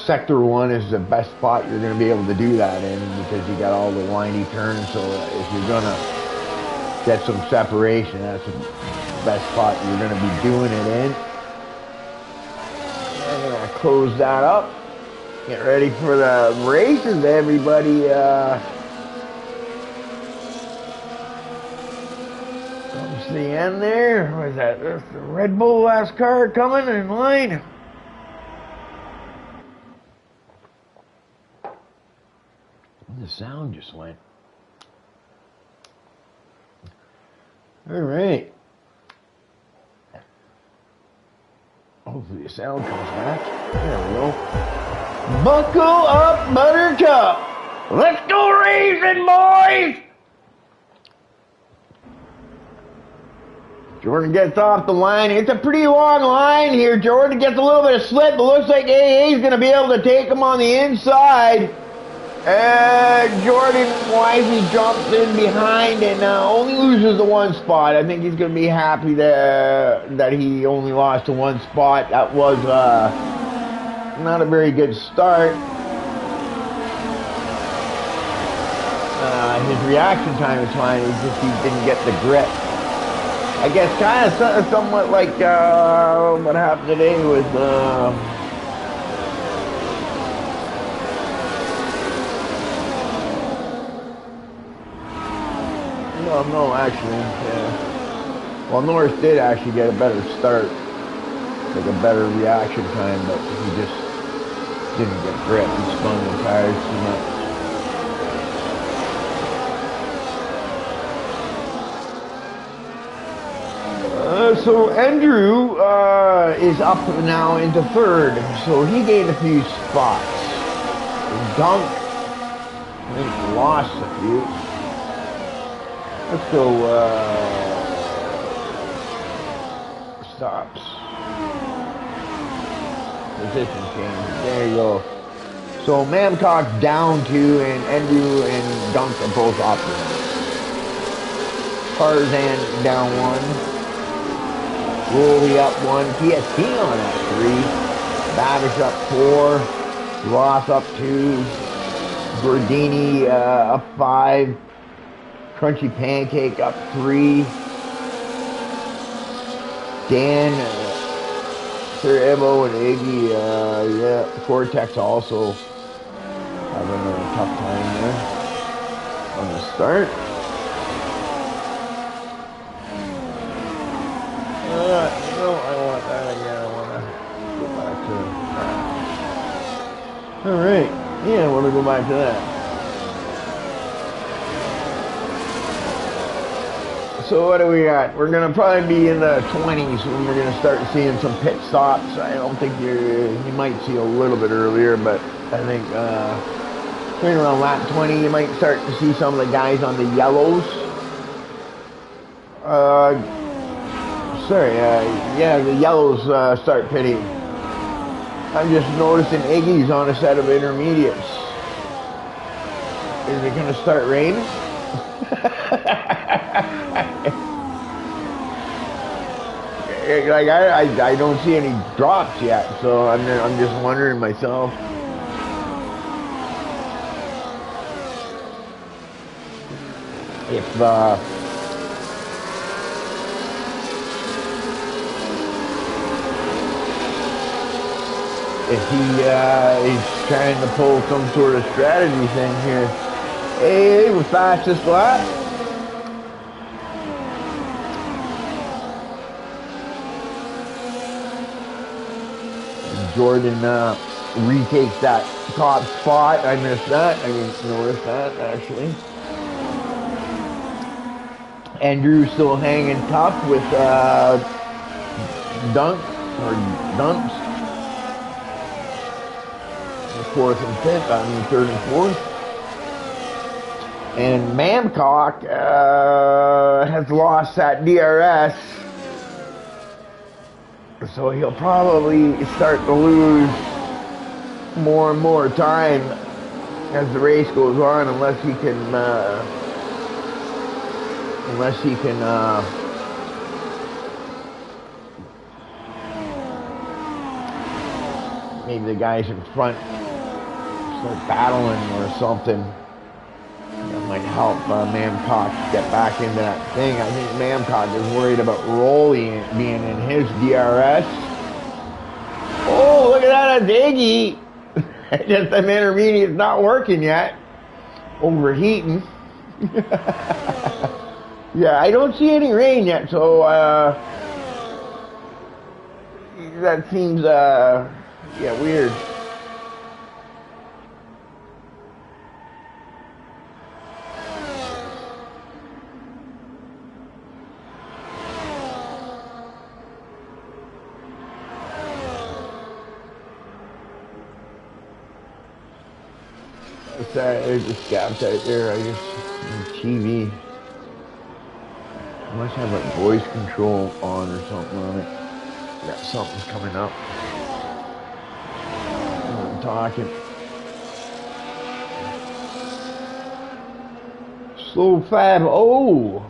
Sector 1 is the best spot you're going to be able to do that in because you got all the windy turns, so if you're going to get some separation, that's the best spot you're going to be doing it in. I'm going to close that up. Get ready for the races, everybody. Comes to the end there. What is that? That's the Red Bull last car coming in line. The sound just went. All right. Hopefully the sound comes back. There we go. Buckle up, Buttercup. Let's go racing, boys. Jordan gets off the line. It's a pretty long line here. Jordan gets a little bit of slip, but looks like AA is going to be able to take him on the inside. Jordan wisely jumps in behind and only loses the one spot. I think he's going to be happy that he only lost to one spot. That was not a very good start. His reaction time is fine. It's just he didn't get the grip. I guess kind of somewhat like what happened today with no, actually, yeah. Well, Norris did actually get a better start, like a better reaction time, but he just didn't get grip. He spun the tires too much. So Andrew is up now into third, so he gained a few spots. Dunk, I think, lost a few. Let's go, stops. Position change. There you go. So Mamcock's down 2, and Andrew and Dunk are both up. Tarzan down 1. Rolly up 1. TST on at 3. Babish up 4. Ross up 2. Berdini up 5. Crunchy Pancake up 3. Dan, Sir Evo and Iggy, yeah, Cortex also having a tough time there on the start. No, I want that again. I want to go back to that. Alright, yeah, I want to go back to that. So what do we got? We're going to probably be in the 20s when we're going to start seeing some pit stops. I don't think you might see a little bit earlier, but I think right around lap 20 you might start to see some of the guys on the yellows. Yeah, the yellows start pitting. I'm just noticing Iggy's on a set of intermediates. Is it going to start raining? Like I don't see any drops yet, so I'm just wondering myself. If he is trying to pull some sort of strategy thing here. Hey, we're fastest lap. Jordan retakes that top spot. I missed that. I didn't notice that, actually. Andrew's still hanging tough with dumps. Fourth and fifth, third and fourth. And Mamcock has lost that DRS. So he'll probably start to lose more and more time as the race goes on, unless he can maybe the guys in front start battling or something. That might help Mamcock get back into that thing. I think Mamcock is worried about Rolly being in his DRS. Oh, look at that, a Diggy! Just the intermediate's not working yet. Overheating. Yeah, I don't see any rain yet, so that seems yeah, weird. There's just gaps out there. I just TV. I must have like voice control on or something on it. Yeah, something's coming up. I'm talking. Slow Fab. Oh,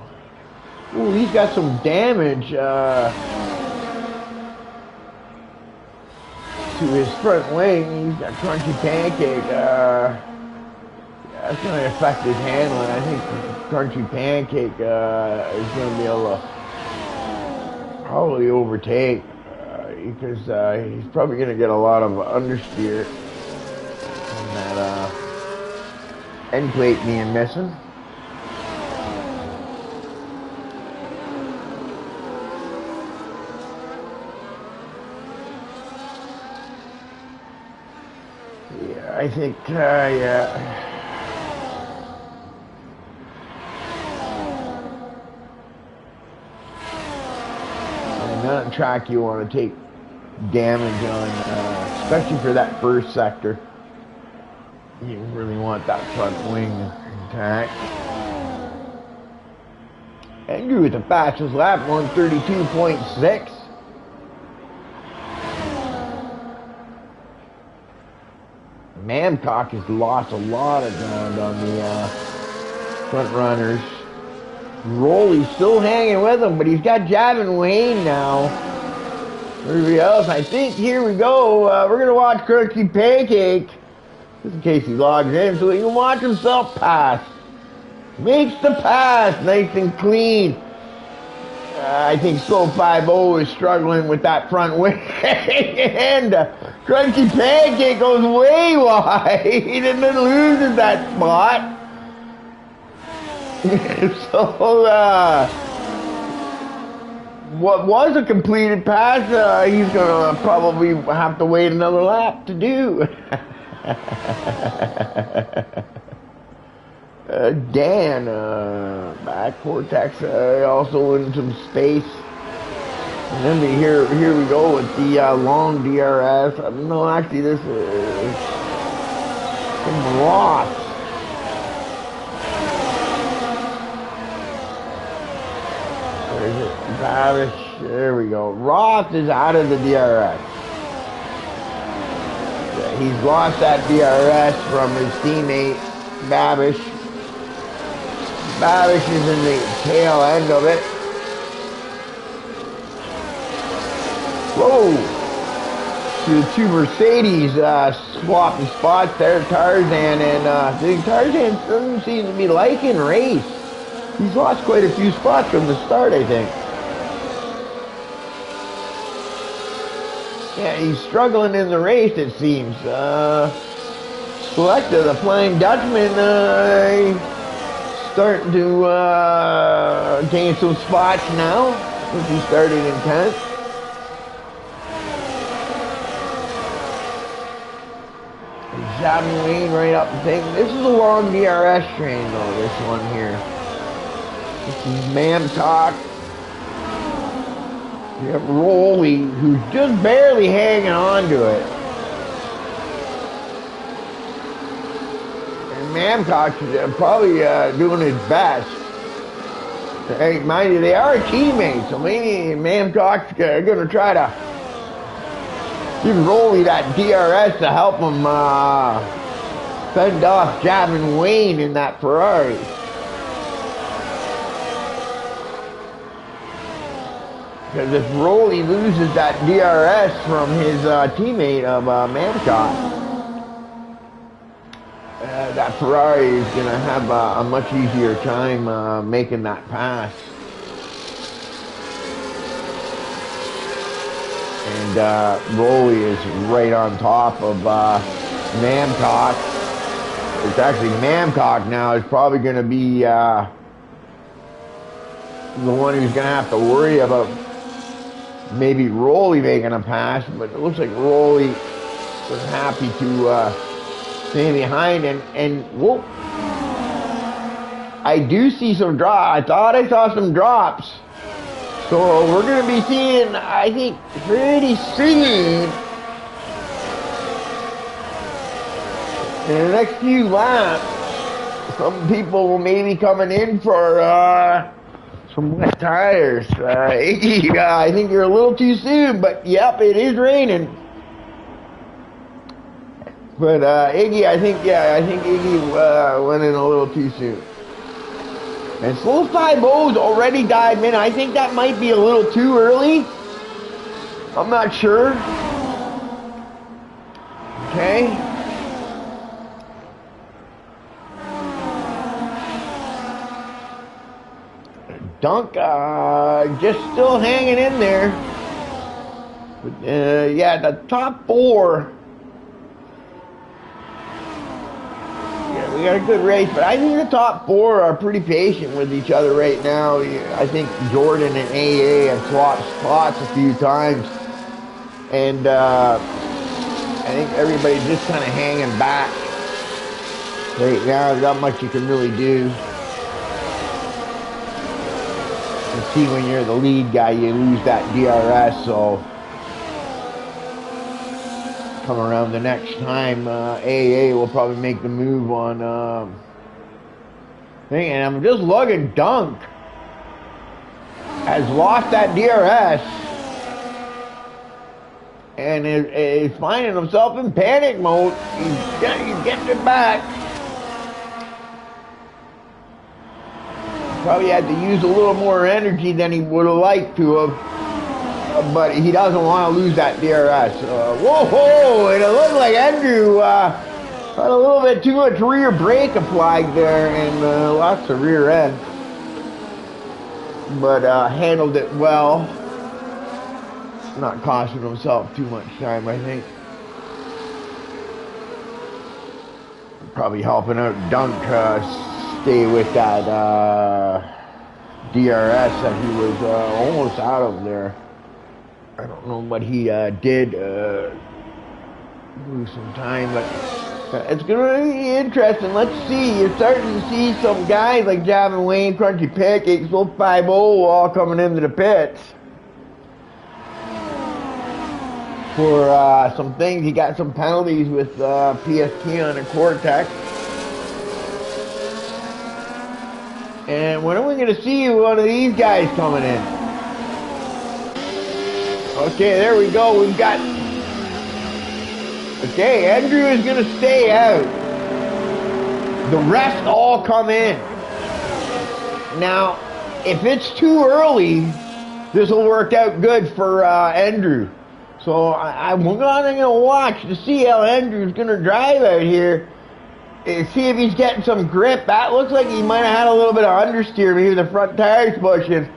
he's got some damage to his front wing. He's got crunchy pancake. That's going to affect his handling. I think Crunchy Pancake is going to be able to probably overtake because he's probably going to get a lot of understeer on that end plate being missing. Yeah, I think, yeah. Not a track you want to take damage on, especially for that first sector. You really want that front wing intact. Andrew with the fastest lap, 132.6. Mamcock has lost a lot of ground on the front runners. Rolly's still hanging with him, but he's got Javin Wayne now. Everybody else, I think, here we go. We're going to watch Crunchy Pancake, just in case he logs in, so he can watch himself pass. Makes the pass nice and clean. I think Slow 5-0 is struggling with that front wing. And Crunchy Pancake goes way wide. He didn't lose that spot. So, what was a completed pass, he's going to probably have to wait another lap to do. Dan, back Vortex, also in some space. And then here we go with the long DRS. No, actually, this is some Ross. Babish, there we go. Roth is out of the DRS. Yeah, he's lost that DRS from his teammate, Babish. Babish is in the tail end of it. Whoa! So the two Mercedes swapping spots there, Tarzan, and I think Tarzan doesn't seem to be liking race. He's lost quite a few spots from the start, I think. Yeah, he's struggling in the race, it seems. selected the Flying Dutchman starting to gain some spots now, since he started in 10th. Javin Wayne right up the thing. This is a long DRS train though, this one here. This is Mamcock. You have Rolly, who's just barely hanging on to it. And Mamcock's probably doing his best. Hey, mind you, they are teammates, so maybe Mamcock's going to try to give Rolly that DRS to help him fend off Javin Wayne in that Ferrari. Because if Rolly loses that DRS from his teammate of Mamcock, that Ferrari is going to have a much easier time making that pass. And Rolly is right on top of Mamcock. It's actually Mamcock now is probably going to be the one who's going to have to worry about maybe Rolly making a pass, but it looks like Rolly was happy to stay behind, and whoop. I do see some drops. I thought I saw some drops. So we're going to be seeing, I think, pretty soon, in the next few laps, some people will maybe coming in for some wet tires. Iggy, I think you're a little too soon, but yep, it is raining. But Iggy, I think Iggy went in a little too soon. And Slow 5-0's already dived in. I think that might be a little too early. I'm not sure. Okay. Dunk, just still hanging in there. But, yeah, the top four. Yeah, we got a good race, but I think the top four are pretty patient with each other right now. I think Jordan and AA have swapped spots a few times. And I think everybody's just kind of hanging back right now. There's not much you can really do. You see, when you're the lead guy, you lose that DRS, so come around the next time, AA will probably make the move on thing. And I'm just lugging Dunk has lost that DRS and is finding himself in panic mode. He's getting it back. Probably had to use a little more energy than he would have liked to have, but he doesn't want to lose that DRS. Whoa! And it looked like Andrew had a little bit too much rear brake applied there and lost the rear end, but handled it well, not costing himself too much time, I think. Probably helping out Dunk stay with that DRS that he was almost out of there. I don't know what he did lose some time, but it's going to be interesting. Let's see. You're starting to see some guys like Javin Wayne, Crunchy Pancakes, Slow 5-0 all coming into the pits for some things. He got some penalties with PST on the Cortex. And when are we going to see one of these guys coming in? Okay, there we go. We've got... Okay, Andrew is going to stay out. The rest all come in. Now, if it's too early, this will work out good for Andrew. So I'm going to watch to see how Andrew's going to drive out here. See if he's getting some grip. That looks like he might have had a little bit of understeer. Maybe the front tire's pushing.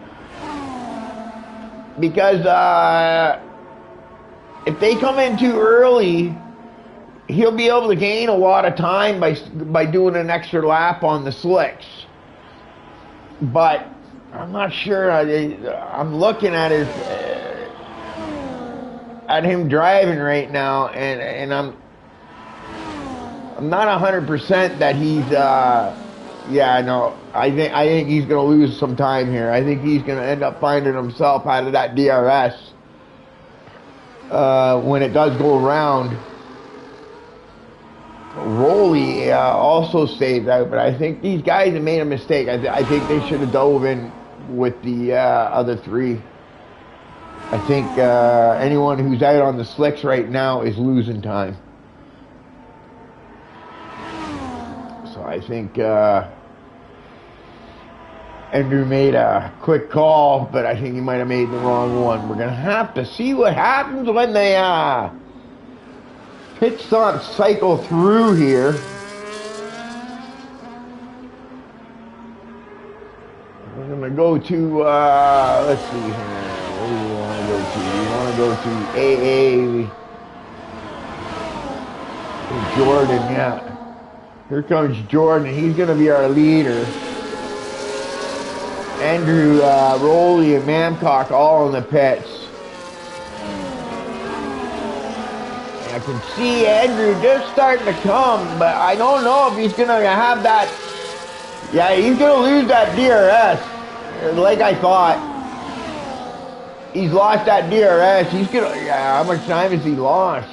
Because if they come in too early, he'll be able to gain a lot of time by doing an extra lap on the slicks. But I'm not sure. I'm looking at his at him driving right now, and I'm not 100% that he's. Yeah, no. I think he's gonna lose some time here. I think he's gonna end up finding himself out of that DRS when it does go around. Rolly also stays out, but I think these guys have made a mistake. I think they should have dove in with the other three. I think anyone who's out on the slicks right now is losing time. So I think Andrew made a quick call, but I think he might have made the wrong one. We're going to have to see what happens when they pit stop cycle through here. We're going to go to, let's see here. What do we want to go to? We want to go to AA Jordan, yeah. Here comes Jordan. He's going to be our leader. Andrew, Rowley, and Mamcock all in the pits. I can see Andrew just starting to come, but I don't know if he's going to have that. Yeah, he's going to lose that DRS, like I thought. He's lost that DRS. He's going to, yeah, how much time has he lost?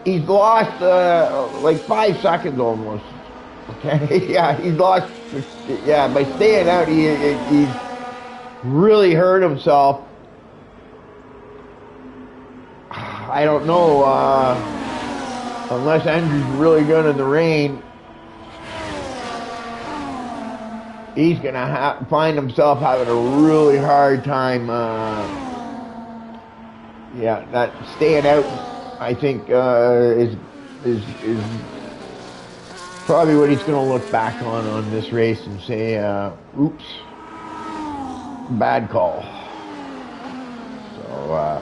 He's lost like 5 seconds almost. Okay, yeah, he's lost, yeah, by staying out, he's really hurt himself. I don't know, unless Andrew's really good in the rain, he's going to find himself having a really hard time. Yeah, that staying out, I think, is probably what he's going to look back on this race and say, oops, bad call. So,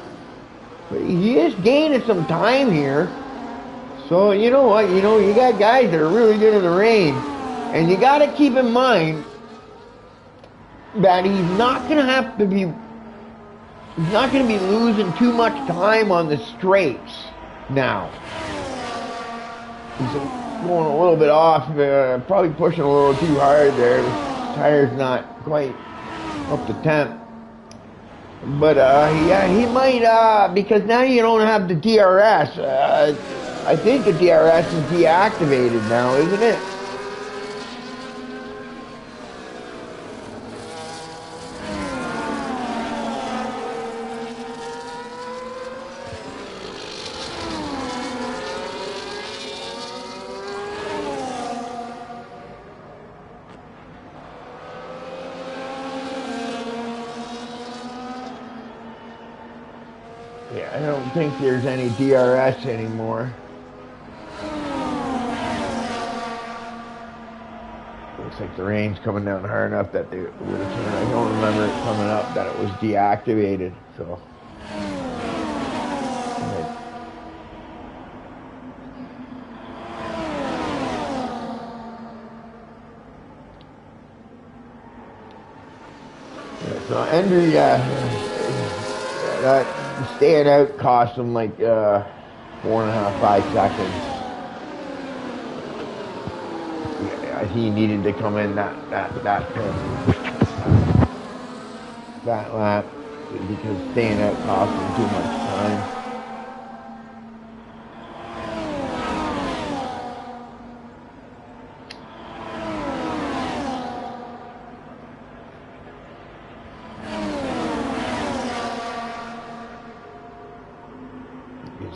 but he is gaining some time here. So, you know what, you got guys that are really good in the rain. And you got to keep in mind that he's not going to be losing too much time on the straights now. He's going a little bit off, probably pushing a little too hard there. The tire's not quite up to temp. But yeah, he might, because now you don't have the DRS. I think the DRS is deactivated now, isn't it? Yeah, I don't think there's any DRS anymore. Looks like the rain's coming down hard enough that they would have turned. I don't remember it coming up that it was deactivated, so. Yeah, so Andrew, that staying out cost him like 4.5, 5 seconds. Yeah, he needed to come in that lap because staying out cost him too much time.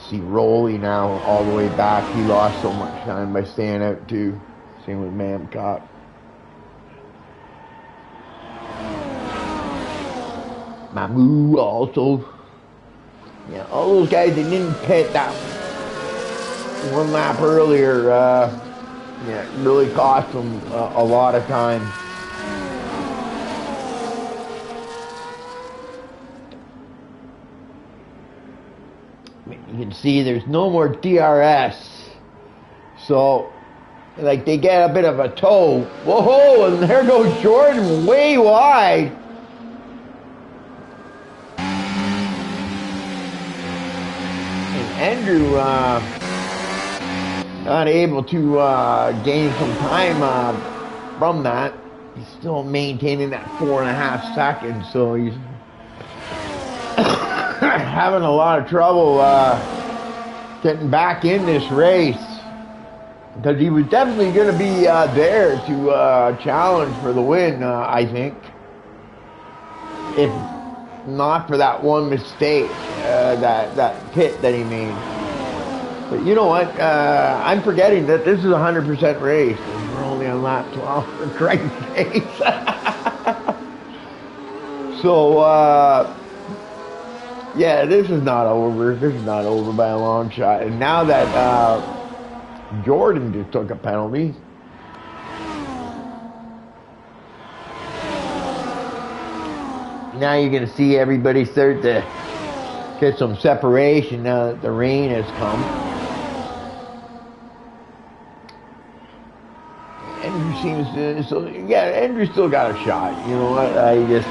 See Rowley now all the way back. He lost so much time by staying out too. Same with Mamcock. Mamu also. Yeah, all those guys that didn't pit that one lap earlier, yeah, really cost them a lot of time. You can see there's no more DRS. So, like, they get a bit of a toe. Whoa, and there goes Jordan way wide. And Andrew not able to gain some time from that. He's still maintaining that 4.5 seconds, so he's having a lot of trouble getting back in this race, because he was definitely going to be there to challenge for the win, I think, if not for that one mistake, that pit that he made. But you know what? I'm forgetting that this is a 100% race. We're only on lap 12 for Christ's sake. So, yeah, this is not over. This is not over by a long shot. And now that Jordan just took a penalty, now you're going to see everybody start to get some separation now that the rain has come. Andrew seems to, so yeah, Andrew still got a shot. You know what? I just,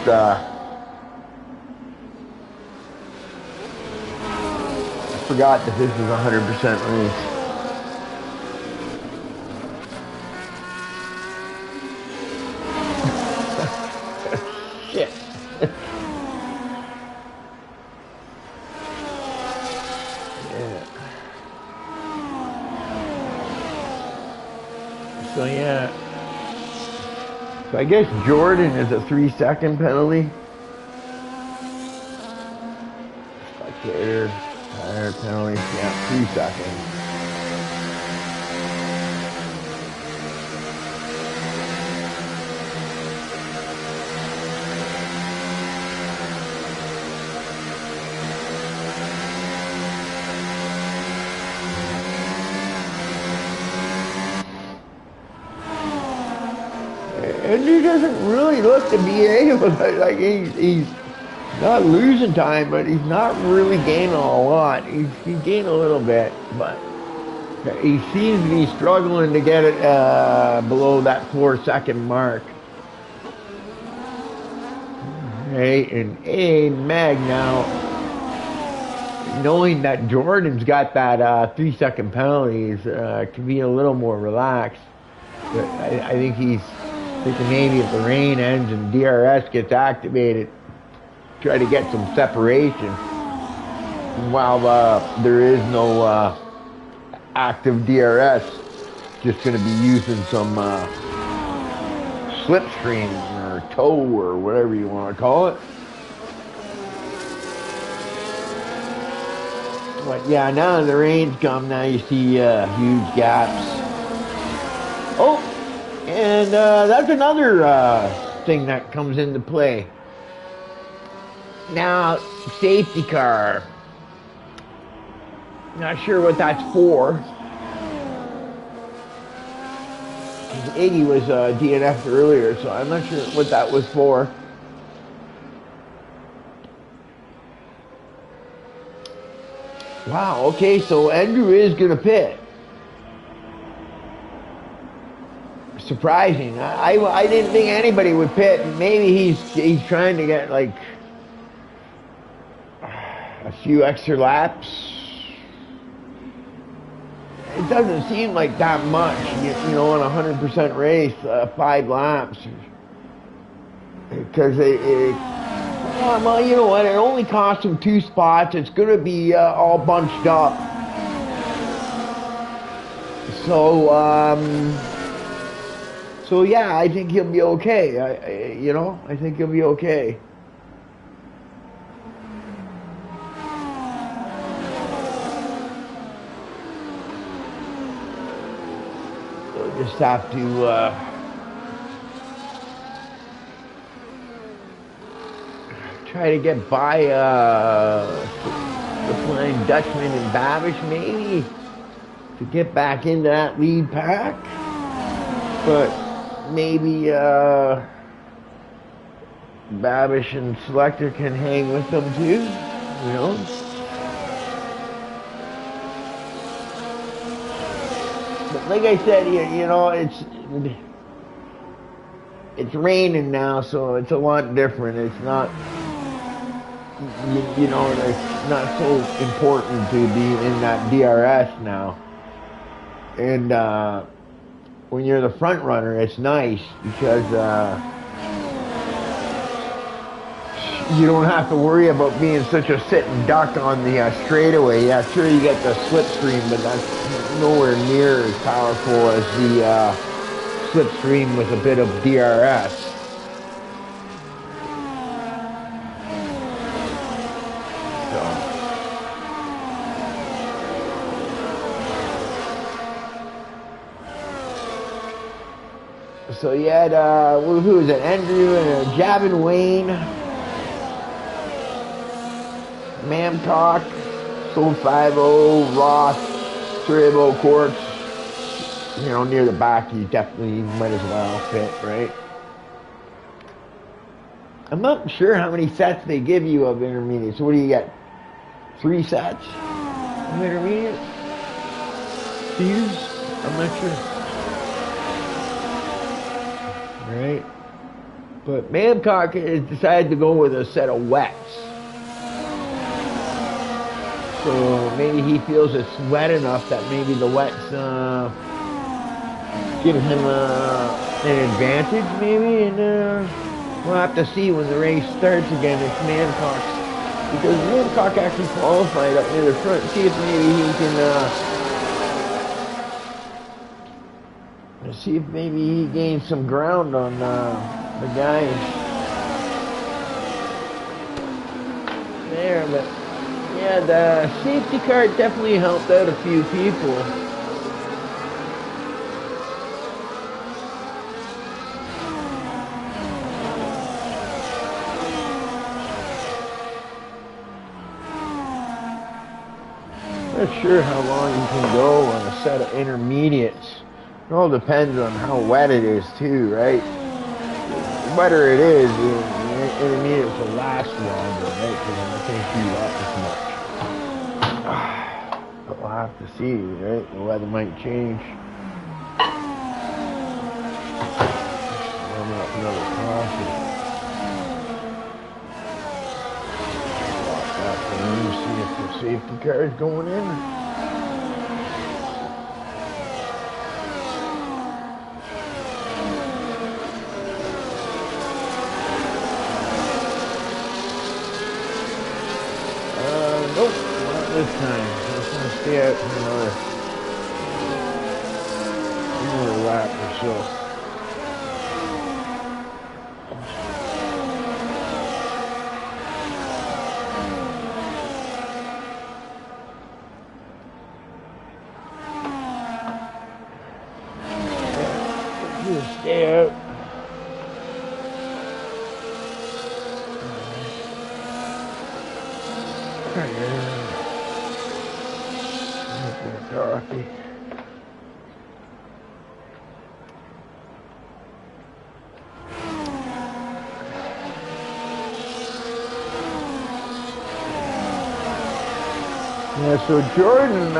forgot that this is a 100% race. Shit. Yeah. So yeah. So I guess Jordan is a 3-second penalty. Spectator. Tire penalty, yeah, 3 seconds. And he doesn't really look to be able to, like, he's not losing time, but he's not really gaining a lot. He's gained a little bit, but he seems to be struggling to get it below that 4-second mark. Right, and A-Mag now, knowing that Jordan's got that 3-second penalties, can be a little more relaxed. But I think he's thinking maybe if the rain ends and DRS gets activated, try to get some separation while there is no active DRS. Just going to be using some slipstream or tow or whatever you want to call it. But yeah, now the rain's come, now you see huge gaps. Oh, and that's another thing that comes into play. Now, safety car. Not sure what that's for. Iggy was DNF'd earlier, so I'm not sure what that was for. Wow, okay, so Andrew is going to pit. Surprising. I didn't think anybody would pit. Maybe he's trying to get, like, a few extra laps. It doesn't seem like that much, you know, on a 100% race, 5 laps. Because well, you know what, it only costs him 2 spots. It's going to be all bunched up. So, so yeah, I think he'll be okay. You know, I think he'll be okay. Just have to try to get by the Flying Dutchman and Babish, maybe, to get back into that lead pack. But maybe Babish and Selector can hang with them too, you know. But like I said, you know, it's raining now, so it's a lot different. It's not, you know, it's not so important to be in that DRS now. And when you're the front runner, it's nice because you don't have to worry about being such a sitting duck on the straightaway. Yeah, sure, you get the slipstream, but that's nowhere near as powerful as the slipstream with a bit of DRS. So you had, who was it, Andrew and Javin Wayne, Mamcock, Soul 5-0, Ross, Turbo Corks. You know, near the back, you definitely might as well fit, right? I'm not sure how many sets they give you of intermediate. So what do you get? 3 sets of intermediate? These? I'm not sure. Right? But Mamcock has decided to go with a set of wets. So maybe he feels it's wet enough that maybe the wets give him an advantage, maybe, and we'll have to see when the race starts again if Mamcock's, because Mamcock actually qualified up near the front. See if maybe he can see if maybe he gains some ground on the guys there. But yeah, the safety car definitely helped out a few people. Not sure how long you can go on a set of intermediates. It all depends on how wet it is too, right? The wetter it is, the intermediates will last longer, right? Because they can't heat up as much. But we'll have to see, right? The weather might change. Warming up another caution. Walk back to the room, see if the safety car is going in. Nope, not this time. Just gonna stay out for another lap or so. Just stay out. Dorothy. Yeah, so Jordan,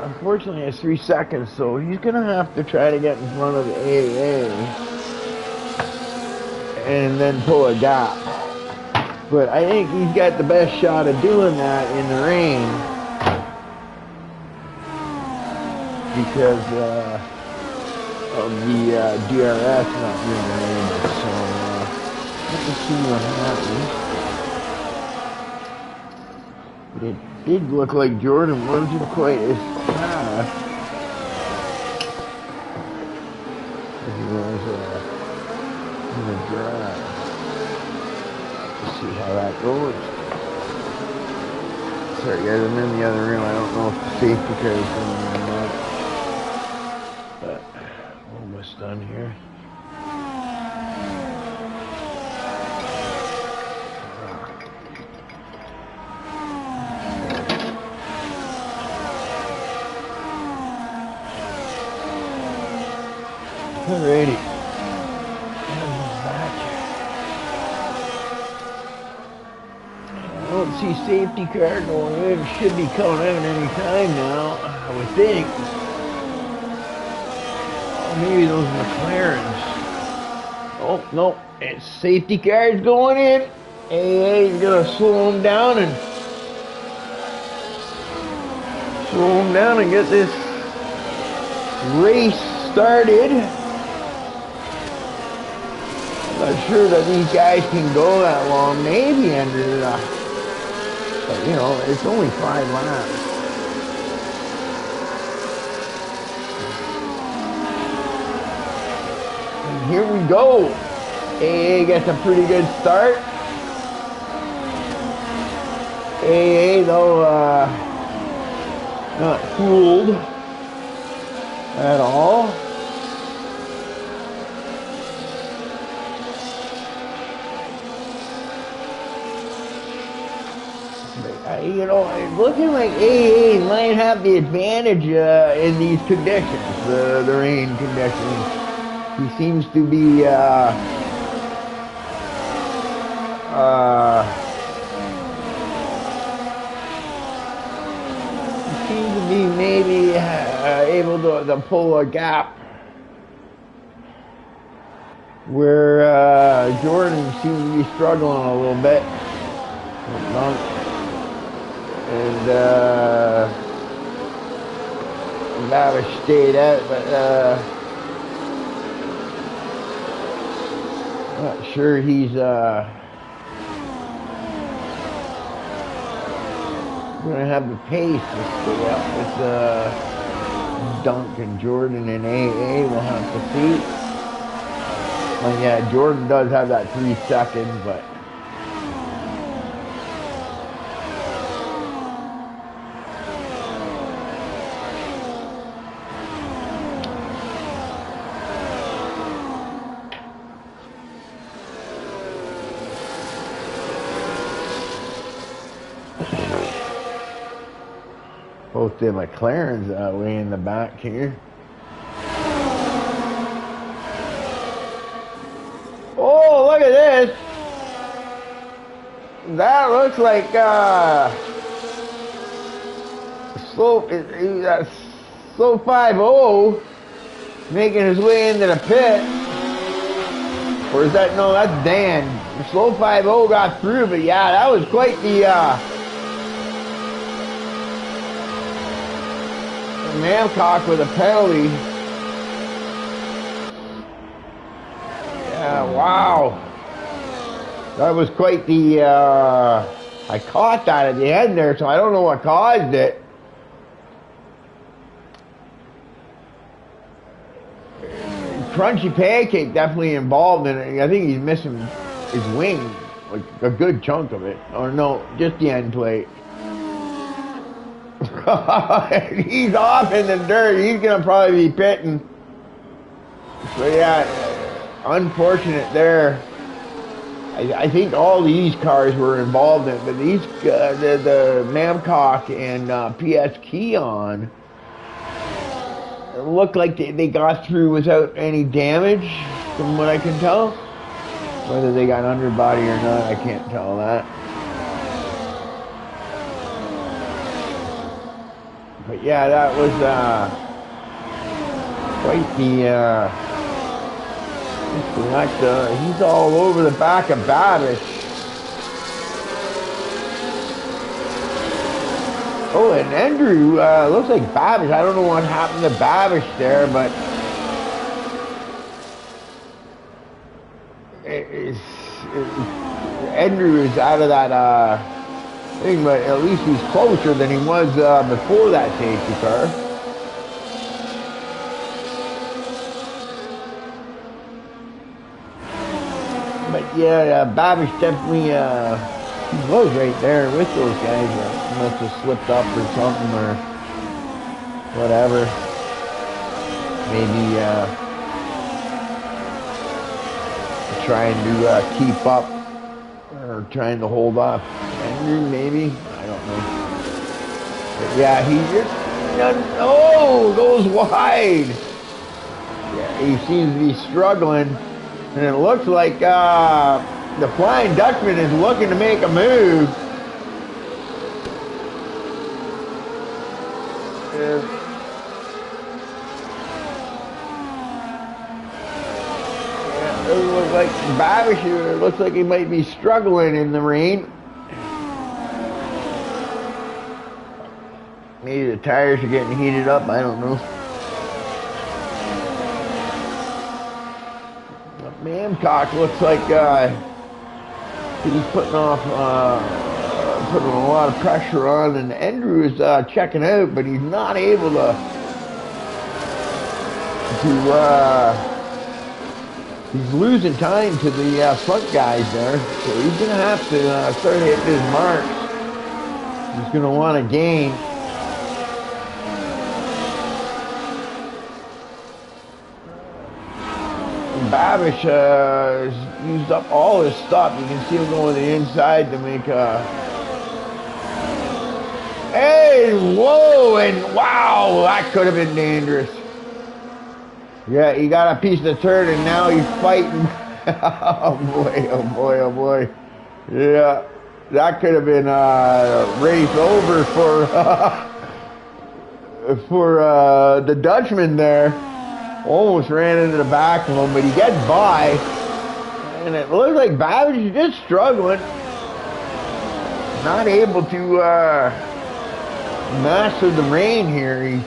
unfortunately has 3 seconds, so he's gonna have to try to get in front of the AA and then pull a gap. But I think he's got the best shot of doing that in the rain because of the DRS not being enabled. So let's see what happens. But it did look like Jordan wasn't quite as fast as he was in the drive. See how that goes. Sorry guys, I'm in the other room. I don't know if the safety car is going in or not. But almost done here. Alrighty. I don't see safety car going in. Should be coming out any time now, I would think. Oh, maybe those McLarens. Oh, no. It's safety cars going in. AA is going to slow him down and get this race started. I'm not sure that these guys can go that long. Maybe under, but you know, it's only 5 laps. And here we go. AA gets a pretty good start. AA though, not fooled at all. But, you know, it's looking like AA might have the advantage in these conditions, the rain conditions. He seems to be maybe able to pull a gap where Jordan seems to be struggling a little bit. And Babish stayed out, but not sure he's gonna have the pace to stay up with Dunk and Jordan and AA. We'll have to see. And yeah, Jordan does have that 3 seconds, but both the McLarens way in the back here. Oh, look at this. That looks like slow 50 making his way into the pit. Or is that, no, that's Dan. Slow 50 got through, but yeah, that was quite the Mamcock with a penalty. Yeah, wow. That was quite the, I caught that at the end there, so I don't know what caused it. Crunchy Pancake definitely involved in it. I think he's missing his wing, like a good chunk of it. Or no, just the end plate. He's off in the dirt. He's gonna probably be pitting. So yeah, unfortunate there. I think all these cars were involved in it, but these the Mamcock and PS Keon, it looked like they got through without any damage, from what I can tell. Whether they got underbody or not, I can't tell that. But yeah, that was quite the he's all over the back of Babish. Oh, and Andrew looks like Babish. I don't know what happened to Babish there, but Andrew is out of that thing, but at least he's closer than he was before that safety car. But yeah, Babish definitely he was right there with those guys. Must have slipped up or something or whatever. Maybe trying to keep up or trying to hold off Andrew, maybe. I don't know. But yeah, he just goes wide. Yeah, he seems to be struggling. And it looks like the Flying Dutchman is looking to make a move. like Babish here, looks like he might be struggling in the rain. Maybe the tires are getting heated up, I don't know. Babcock looks like he's putting a lot of pressure on, and Andrew is checking out, but he's not able he's losing time to the front guys there, so he's going to have to start hitting his marks. He's going to want to gain. Babish has used up all his stuff. You can see him going to the inside to make hey, whoa, and wow, that could have been dangerous. Yeah, he got a piece of the turd, and now he's fighting. Oh boy, oh boy, oh boy. Yeah, that could have been race over for the Dutchman there. Almost ran into the back of him, but he gets by. And it looks like Babish is just struggling. Not able to master the rain here. He's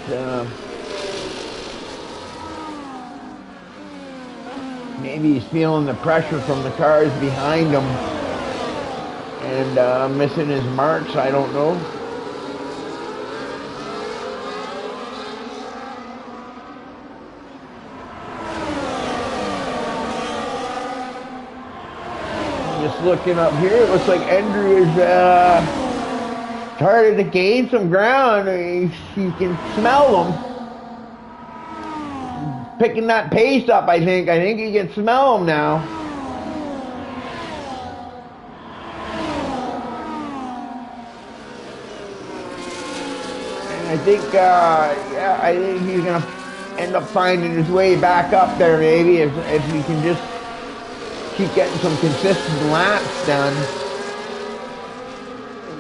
maybe he's feeling the pressure from the cars behind him and missing his marks, I don't know. Just looking up here, it looks like Andrew is started to gain some ground. He can smell them. Picking that pace up, I think. I think he can smell them now. And I think, yeah, I think he's gonna end up finding his way back up there, maybe, if he can just keep getting some consistent laps done.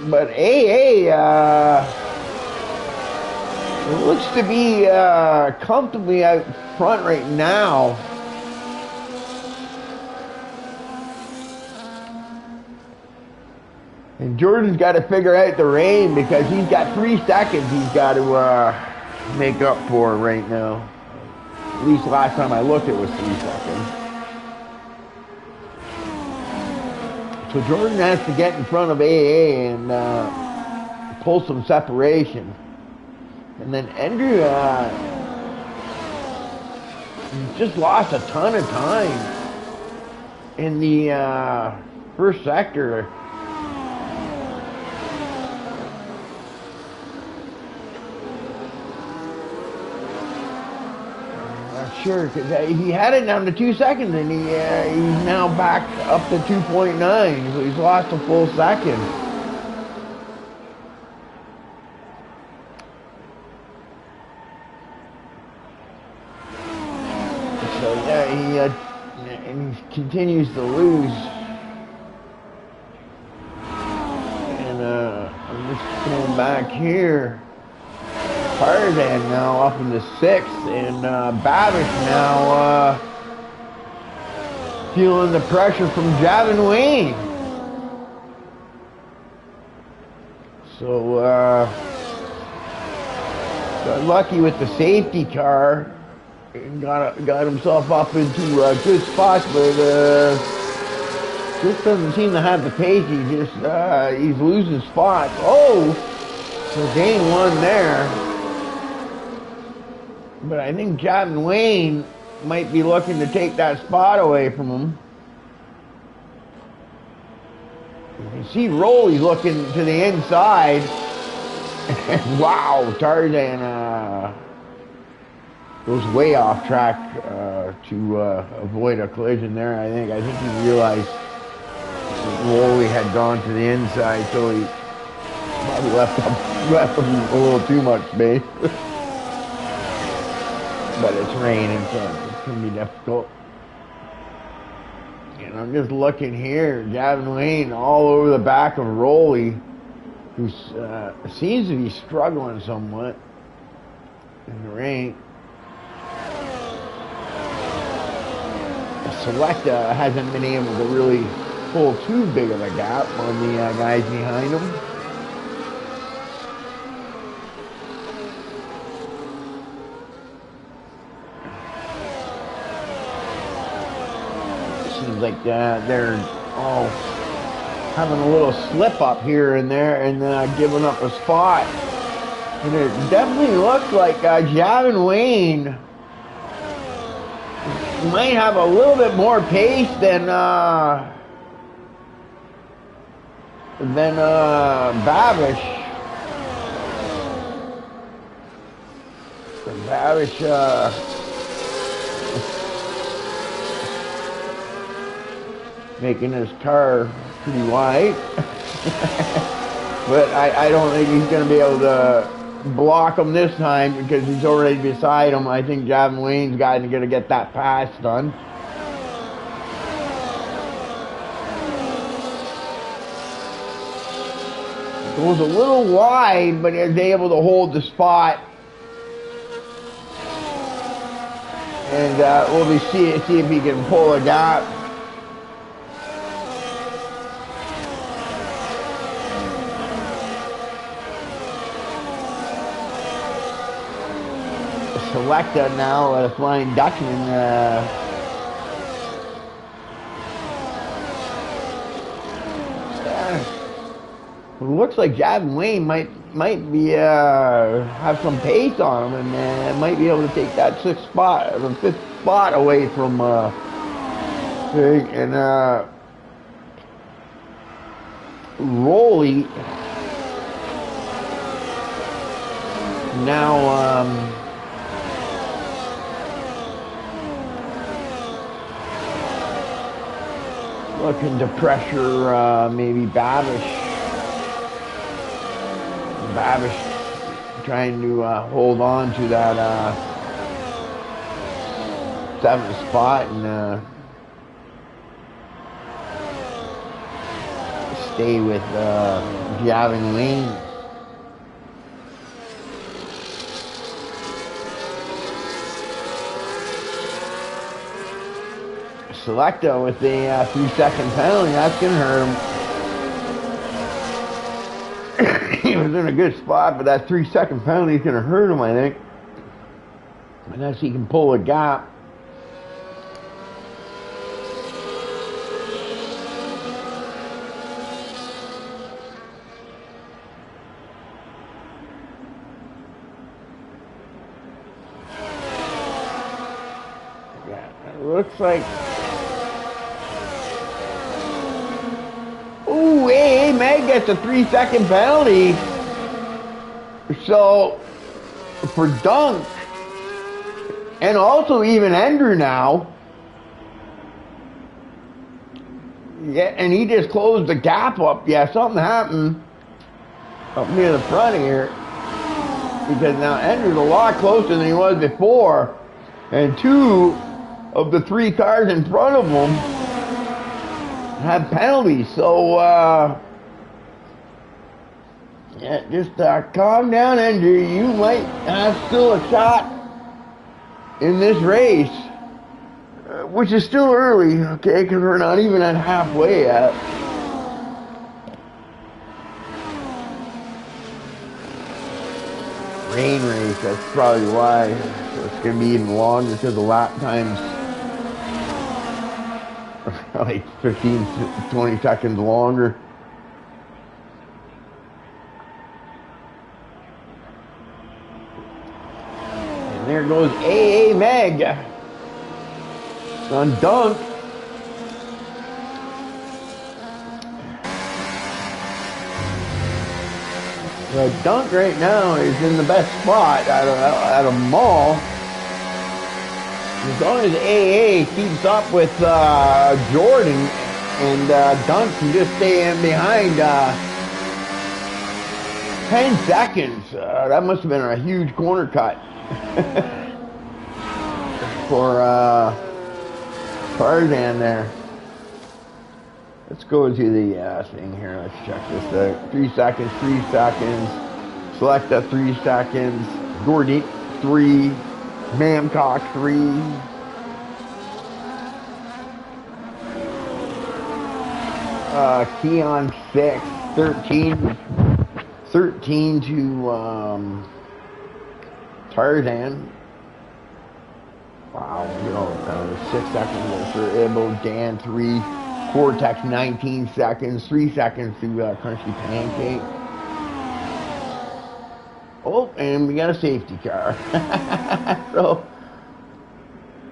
But AA looks to be comfortably out front right now. And Jordan's got to figure out the rain, because he's got 3 seconds he's got to make up for right now. At least last time I looked, it was 3 seconds. So Jordan has to get in front of AA and pull some separation. And then Andrew just lost a ton of time in the first sector. Sure, because he had it down to 2 seconds, and he's now back up to 2.9, so he's lost a full second. So yeah, he continues to lose. And I'm just going back here. Tarzan now up in the 6th, and Babish now feeling the pressure from Javin Wayne. So got lucky with the safety car and got himself up into a good spot, but just doesn't seem to have the pace. He's losing spots. Oh, so gain 1 there. But I think Javin Wayne might be looking to take that spot away from him. You see Roley's looking to the inside. And wow, Tarzan goes way off track to avoid a collision there. I think he realized Roley had gone to the inside, so he probably left him a little too much space. But it's raining, so it's going to be difficult. And I'm just looking here, Javin Wayne all over the back of Roley, who seems to be struggling somewhat in the rain. Selecta hasn't been able to really pull too big of a gap on the guys behind him. Seems like they're all having a little slip up here and there and giving up a spot. And it definitely looks like Javin Wayne might have a little bit more pace than Babish. Babish making his car pretty wide. But I don't think he's going to be able to block him this time because he's already beside him. I think Javin Wayne's going to get that pass done. Goes a little wide, but is able to hold the spot. And we'll see if he can pull a gap. Selecta now, Flying Dutchman. It looks like Javin Wayne might be have some pace on him and might be able to take that fifth spot away from Rolly now. Looking to pressure maybe Babish. Babish trying to hold on to that 7th spot and stay with Javin Wayne. Selecta with the 3-second penalty, that's going to hurt him. He was in a good spot, but that 3-second penalty is going to hurt him, I think. Unless he can pull a gap. Yeah, it looks like... Ooh, A1881 gets a 3-second penalty. So, for Dunk, and also even Ender now. Yeah, and he just closed the gap up. Yeah, something happened up near the front here. Because now Ender's a lot closer than he was before. And 2 of the 3 cars in front of him have penalties, so yeah, just calm down, Andrew. You might have still a shot in this race, which is still early, okay, because we're not even at halfway yet. Rain race, that's probably why. So it's going to be even longer because the lap times like 15, 20 seconds longer. And there goes A1881 on Dunk. Dunk right now is in the best spot out of them all. As long as AA keeps up with Jordan and Dunk can just stay in behind 10 seconds. That must have been a huge corner cut for Tarzan there. Let's go to the thing here. Let's check this out. 3 seconds, 3 seconds. Selecta 3 seconds. Gordy 3. Mamcock 3. Keon 6, 13 to Tarzan. Wow, you know, 6 seconds for Ibo. Dan 3, Cortex 19 seconds, 3 seconds to Crunchy Pancake. Oh, and we got a safety car. So,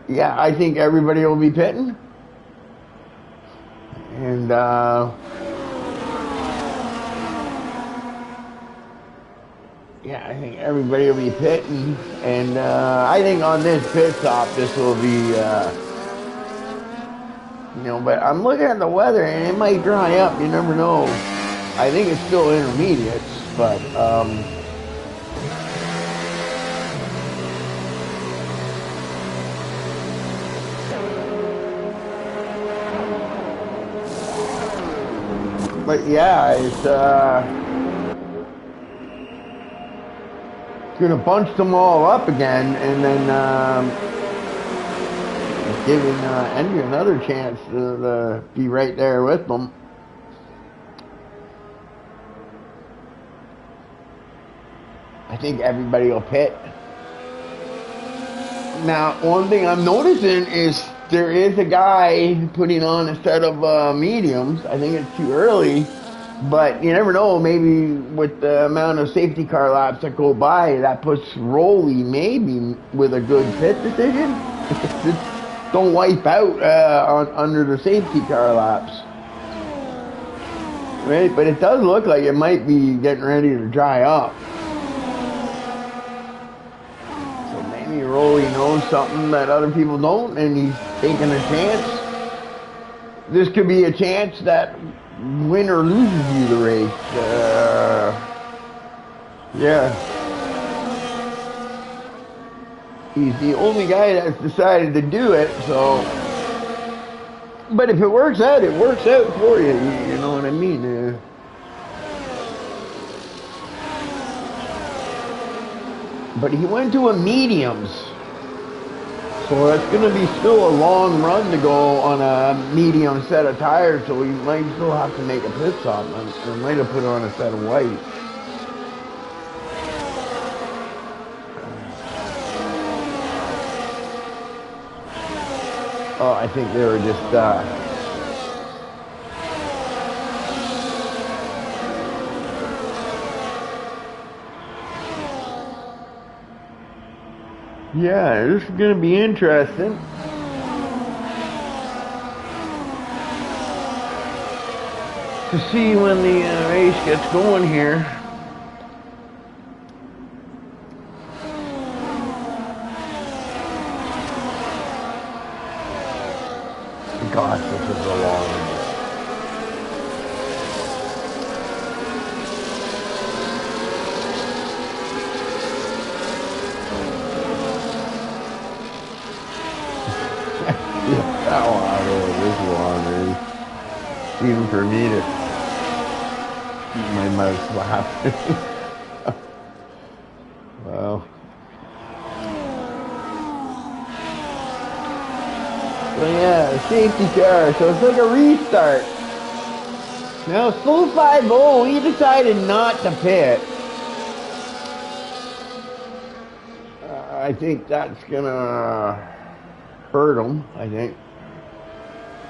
yeah, I think everybody will be pitting. And, yeah, I think everybody will be pitting. And I think on this pit stop, this will be, you know, but I'm looking at the weather and it might dry up. You never know. I think it's still intermediates, but, yeah, it's gonna bunch them all up again, and then giving Andy another chance to be right there with them. I think everybody will pit. Now, one thing I'm noticing is there is a guy putting on a set of mediums. I think it's too early, but you never know. Maybe with the amount of safety car laps that go by, that puts Rolly maybe with a good pit decision. Don't wipe out under the safety car laps. Right? But it does look like it might be getting ready to dry up. Rolly knows something that other people don't, and he's taking a chance. This could be a chance that winner loses you the race. Yeah. He's the only guy that's decided to do it, so. But if it works out, it works out for you. You know what I mean? But he went to a mediums, so it's going to be still a long run to go on a medium set of tires, so he might still have to make a pit stop. I might have put on a set of white. Oh, I think they were just yeah, this is going to be interesting. To see when the race gets going here. Gosh, this is a long one. This long, really. Even for me to keep my mouth laughing. Wow. So yeah, safety car. So it's like a restart. Now it's full 5-0. We decided not to pit. I think that's gonna hurt him. I think.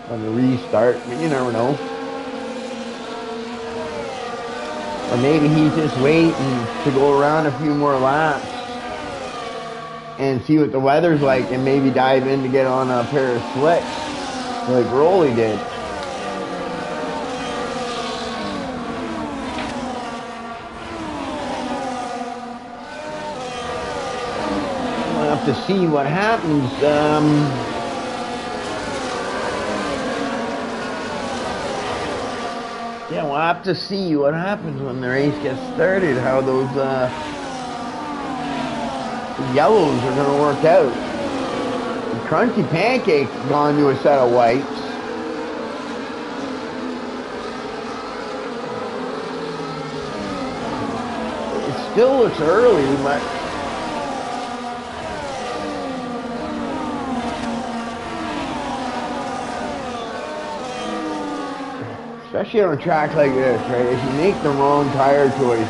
On the restart, but you never know. Or maybe he's just waiting to go around a few more laps and see what the weather's like and maybe dive in to get on a pair of slicks like Rolly did. We'll have to see what happens. Yeah, we'll have to see what happens when the race gets started, how those yellows are going to work out. The Crunchy Pancake's gone to a set of whites. It still looks early, but especially on a track like this, right? If you make the wrong tire choice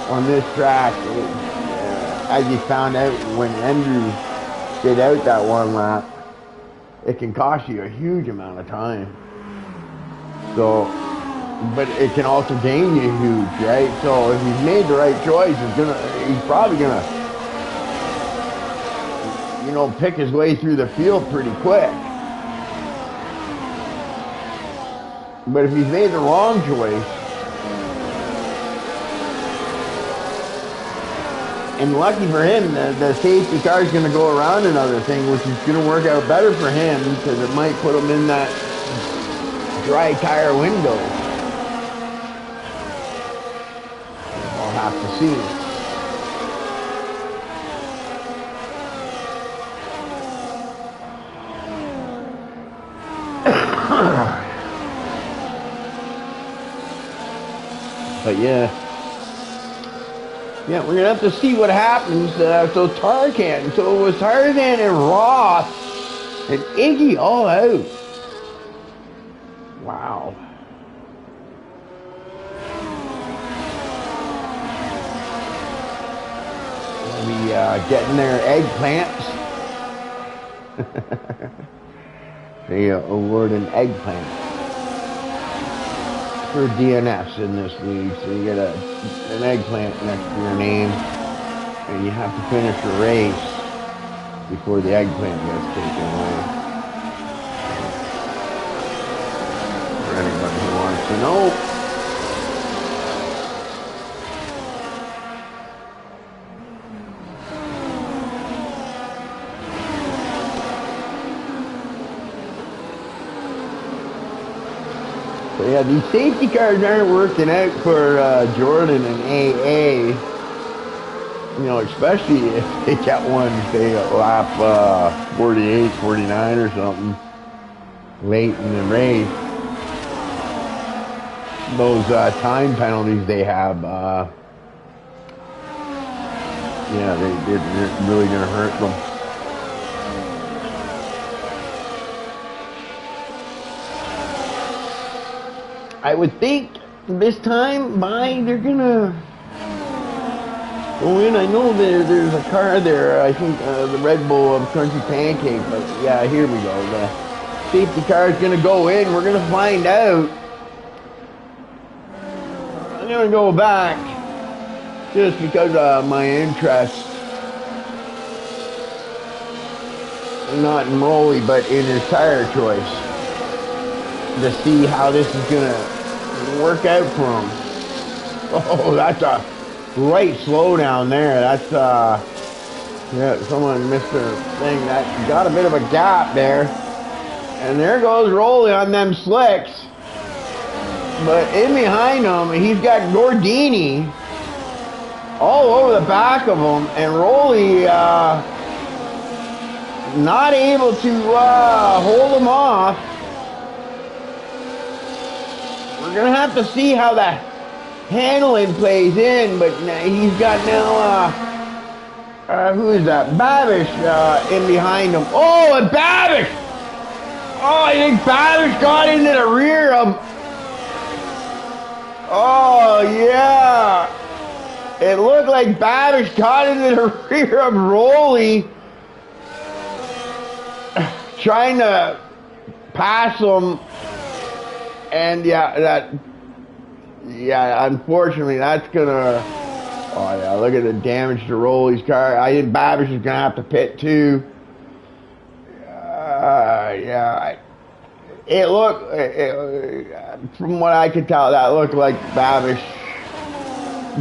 on this track, as you found out when Andrew did out that one lap, it can cost you a huge amount of time. So, but it can also gain you huge, right? So if he's made the right choice, he's probably gonna, you know, pick his way through the field pretty quick. But if he's made the wrong choice, and lucky for him, the safety car is going to go around another thing, which is going to work out better for him because it might put him in that dry tire window. I'll have to see. But yeah, we're gonna have to see what happens. So Tarzan, so it was Tarzan and Ross and Iggy all out. Wow. We'll be getting their eggplants. They award an eggplant for DNFs in this league, so you get an eggplant next to your name, and you have to finish the race before the eggplant gets taken away. For anybody who wants to know. So yeah, these safety cars aren't working out for Jordan and AA. You know, especially if they get one, say, at lap 48, 49 or something, late in the race. Those time penalties they have, yeah, they're really going to hurt them. I would think this time they're gonna go in. I know there's a car there. I think the Red Bull of Crunchy Pancake. But yeah, here we go. The safety car is gonna go in. We're gonna find out. I'm gonna go back just because of my interest, not in Rolly, but in his tire choice, to see how this is gonna work out for him. Oh, that's a right slowdown there. That's yeah, someone missed their thing. That got a bit of a gap there, and there goes Rolly on them slicks. But in behind him, he's got Gordini all over the back of him, and Rolly not able to hold him off. We're going to have to see how that handling plays in, but he's got now, who is that? Babish in behind him. Oh, and Babish! Oh, I think Babish got into the rear of... Oh, yeah. It looked like Babish got into the rear of Rolly, trying to pass him. And yeah, unfortunately, that's gonna. Oh yeah, look at the damage to Rolly's car. I think Babish is gonna have to pit too. Yeah, it looked. From what I could tell, that looked like Babish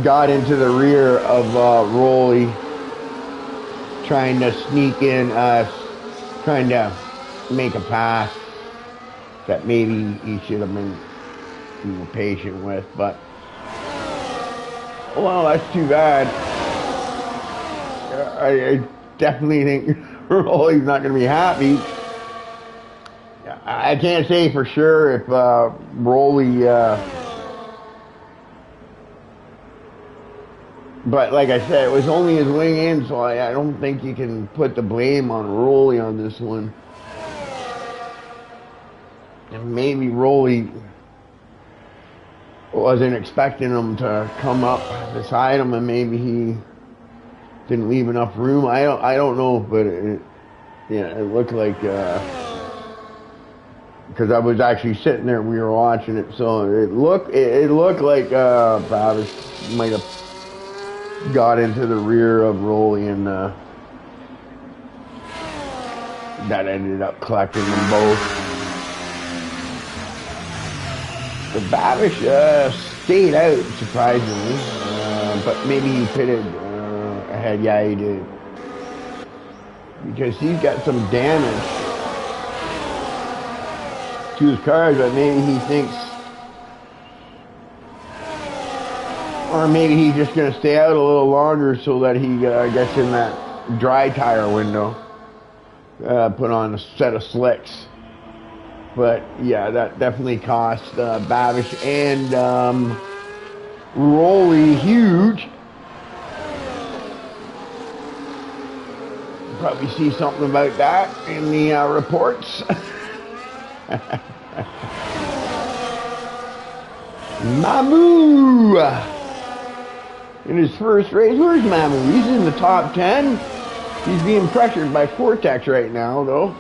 got into the rear of Rolly, trying to sneak in, trying to make a pass that maybe he should have been more patient with, but well, that's too bad. I definitely think Rolly's not going to be happy. I can't say for sure if Rolly, but like I said, it was only his wing in, so I don't think you can put the blame on Rolly on this one. And maybe Rolly wasn't expecting him to come up beside him, and maybe he didn't leave enough room. I don't know, but it looked like because I was actually sitting there, we were watching it, so it looked like Travis might have got into the rear of Rolly, and that ended up collecting them both. The Babish stayed out, surprisingly, but maybe he pitted ahead. Yeah, he did. Because he's got some damage to his cars, but maybe he thinks, or maybe he's just going to stay out a little longer so that he gets in that dry tire window, put on a set of slicks. But yeah, that definitely cost Babish and Rolly huge. Probably see something about that in the reports. Mamu in his first race. Where's Mamu? He's in the top 10. He's being pressured by Vortex right now, though.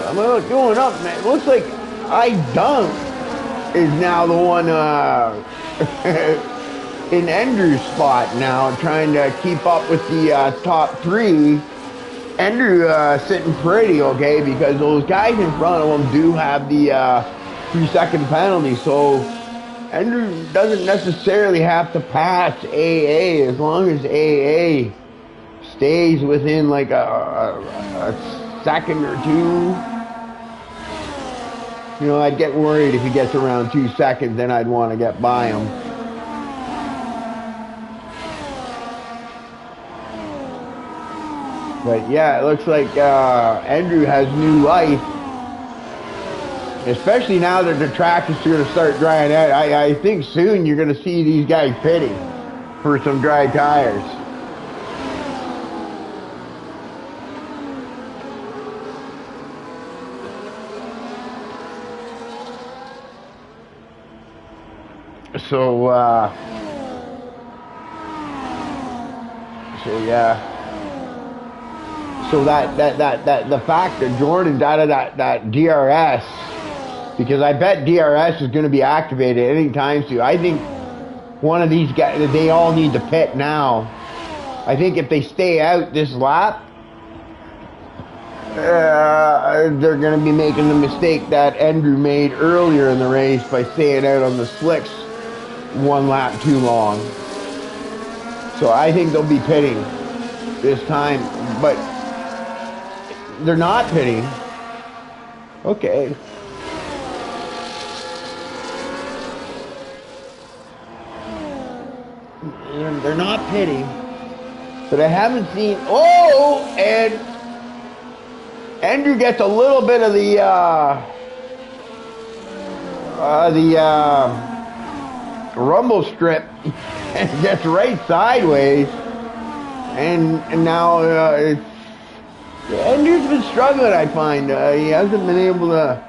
I'm going up, man. It looks like I Dunk is now the one in Andrew's spot now, trying to keep up with the top 3. Andrew sitting pretty okay because those guys in front of him do have the 3-second penalty, so Andrew doesn't necessarily have to pass AA as long as AA stays within like a second or two. You know, I'd get worried if he gets around 2 seconds, then I'd want to get by him. But yeah, it looks like Andrew has new life. Especially now that the track is going to start drying out. I think soon you're going to see these guys pitting for some dry tires. So yeah. So that the fact that Jordan's out of that DRS, because I bet DRS is going to be activated anytime soon. I think one of these guys, they all need to pit now. I think if they stay out this lap, they're going to be making the mistake that Andrew made earlier in the race by staying out on the slicks 1 lap too long. So I think they'll be pitting this time, but they're not pitting. Okay. They're not pitting, but I haven't seen. Oh, and Andrew gets a little bit of the rumble strip and gets right sideways, and now Andrew's been struggling. I find he hasn't been able to.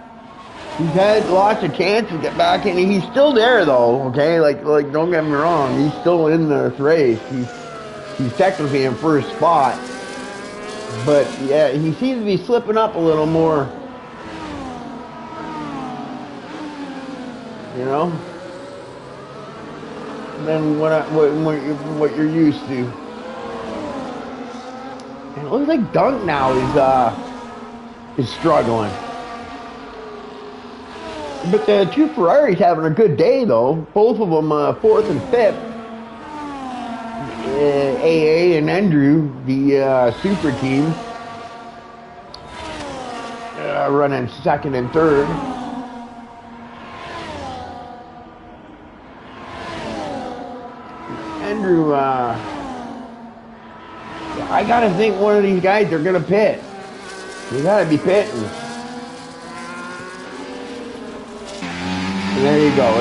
He's had lots of chances to get back in. He's still there though. Okay, like don't get me wrong. He's still in this race. He's technically in first spot, but yeah, he seems to be slipping up a little more. You know, than what you're used to. And it looks like Dunk now is struggling. But the 2 Ferraris having a good day though. Both of them 4th and 5th. AA and Andrew, the super team, running 2nd and 3rd. Andrew, I gotta think one of these guys are gonna pit. You gotta be pitting. And there you go.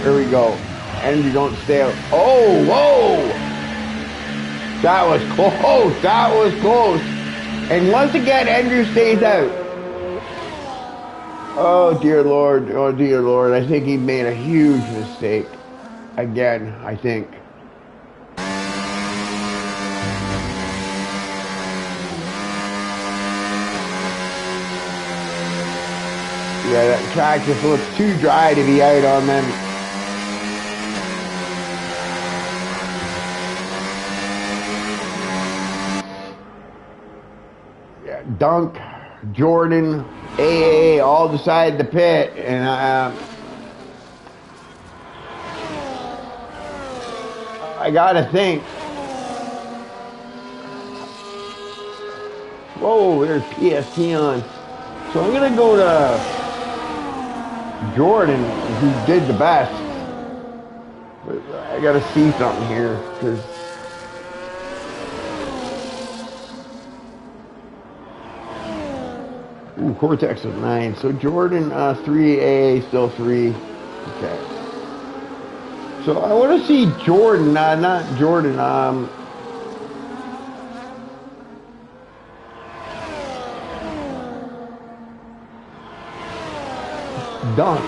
There we go. Andrew, don't stay out. Oh, whoa! That was close. That was close. And once again, Andrew stays out. Oh dear Lord, oh dear Lord. I think he made a huge mistake. Again, I think. Yeah, that track just looks too dry to be out on them. Yeah, Dunk, Jordan, AA all decided to pit, and I gotta think. Whoa, there's PST on. So I'm gonna go to Jordan, who did the best. But I gotta see something here, because Cortex was 9. So Jordan 3, AA still 3. Okay. So I want to see Jordan, not Jordan. Dunk.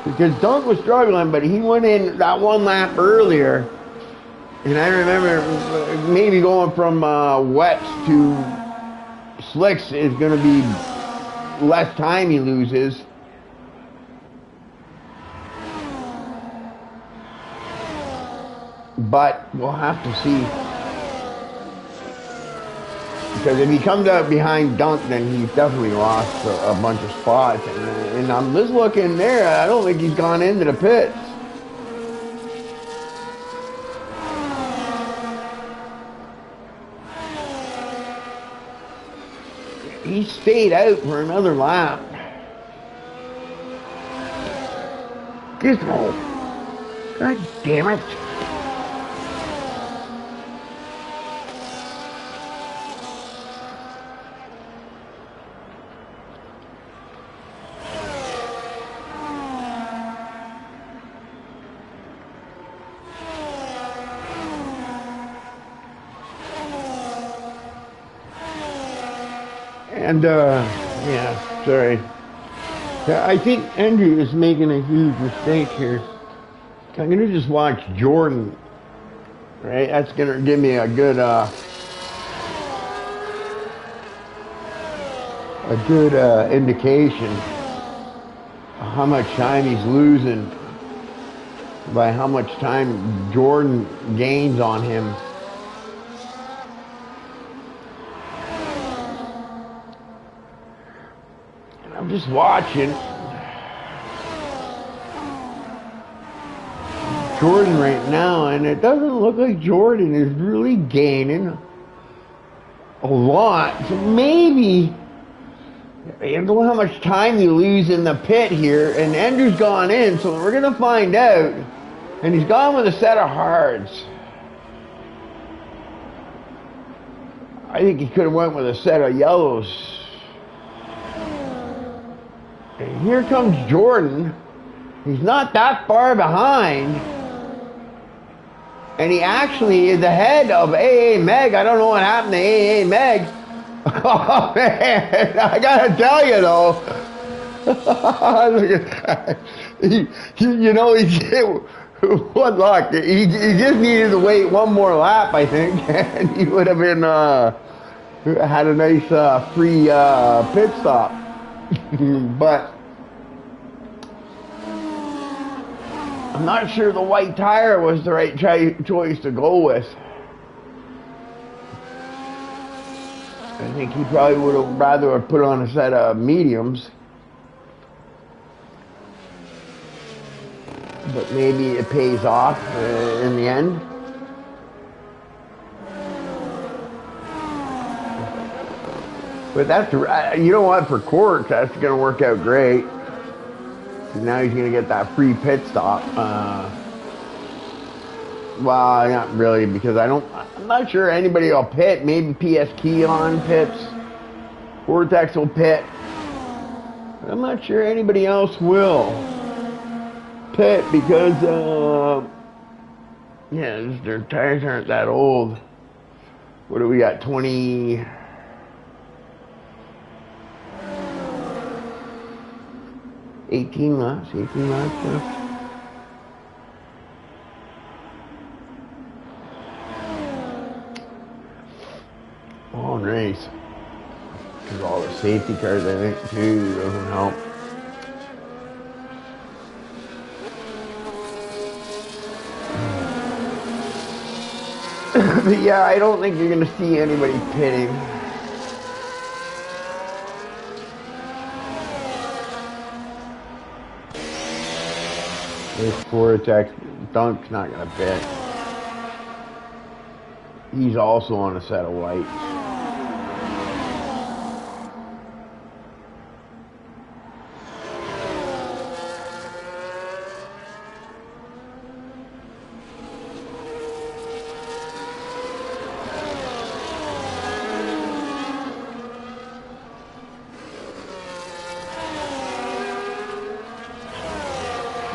Because Dunk was struggling, but he went in that one lap earlier. And I remember maybe going from wets to slicks is going to be less time he loses. But we'll have to see. Because if he comes out behind Dunk, then he's definitely lost a bunch of spots. And I'm just looking there, I don't think he's gone into the pits. He stayed out for another lap. Gizmo. God damn it. And, yeah, sorry. Yeah, I think Andrew is making a huge mistake here. I'm going to just watch Jordan, right? That's going to give me a good indication of how much time he's losing by how much time Jordan gains on him. I'm just watching Jordan right now, and it doesn't look like Jordan is really gaining a lot. So maybe, I don't know how much time you lose in the pit here, and Andrew's gone in, so we're going to find out. And he's gone with a set of hards. I think he could have went with a set of yellows. And here comes Jordan. He's not that far behind. And he actually is ahead of AA Meg. I don't know what happened to AA Meg. Oh, man. I got to tell you, though. Look at that. You know, what luck. He just needed to wait one more lap, I think. And he would have been, had a nice free pit stop. But I'm not sure the white tire was the right choice to go with. I think he probably would have rather have put on a set of mediums. But maybe it pays off in the end. But that's, you know what, for Court, that's going to work out great. Now he's going to get that free pit stop. Well, not really, because I'm not sure anybody will pit. Maybe PS Keon pits. Vortex will pit. But I'm not sure anybody else will pit because, yeah, their tires aren't that old. What do we got, 20... 18 laps, 18 laps left. Long race. Because all the safety cars, I think, too, doesn't help. But yeah, I don't think you're going to see anybody pitting. This Vortex, Dunk's not going to pit. He's also on a set of whites.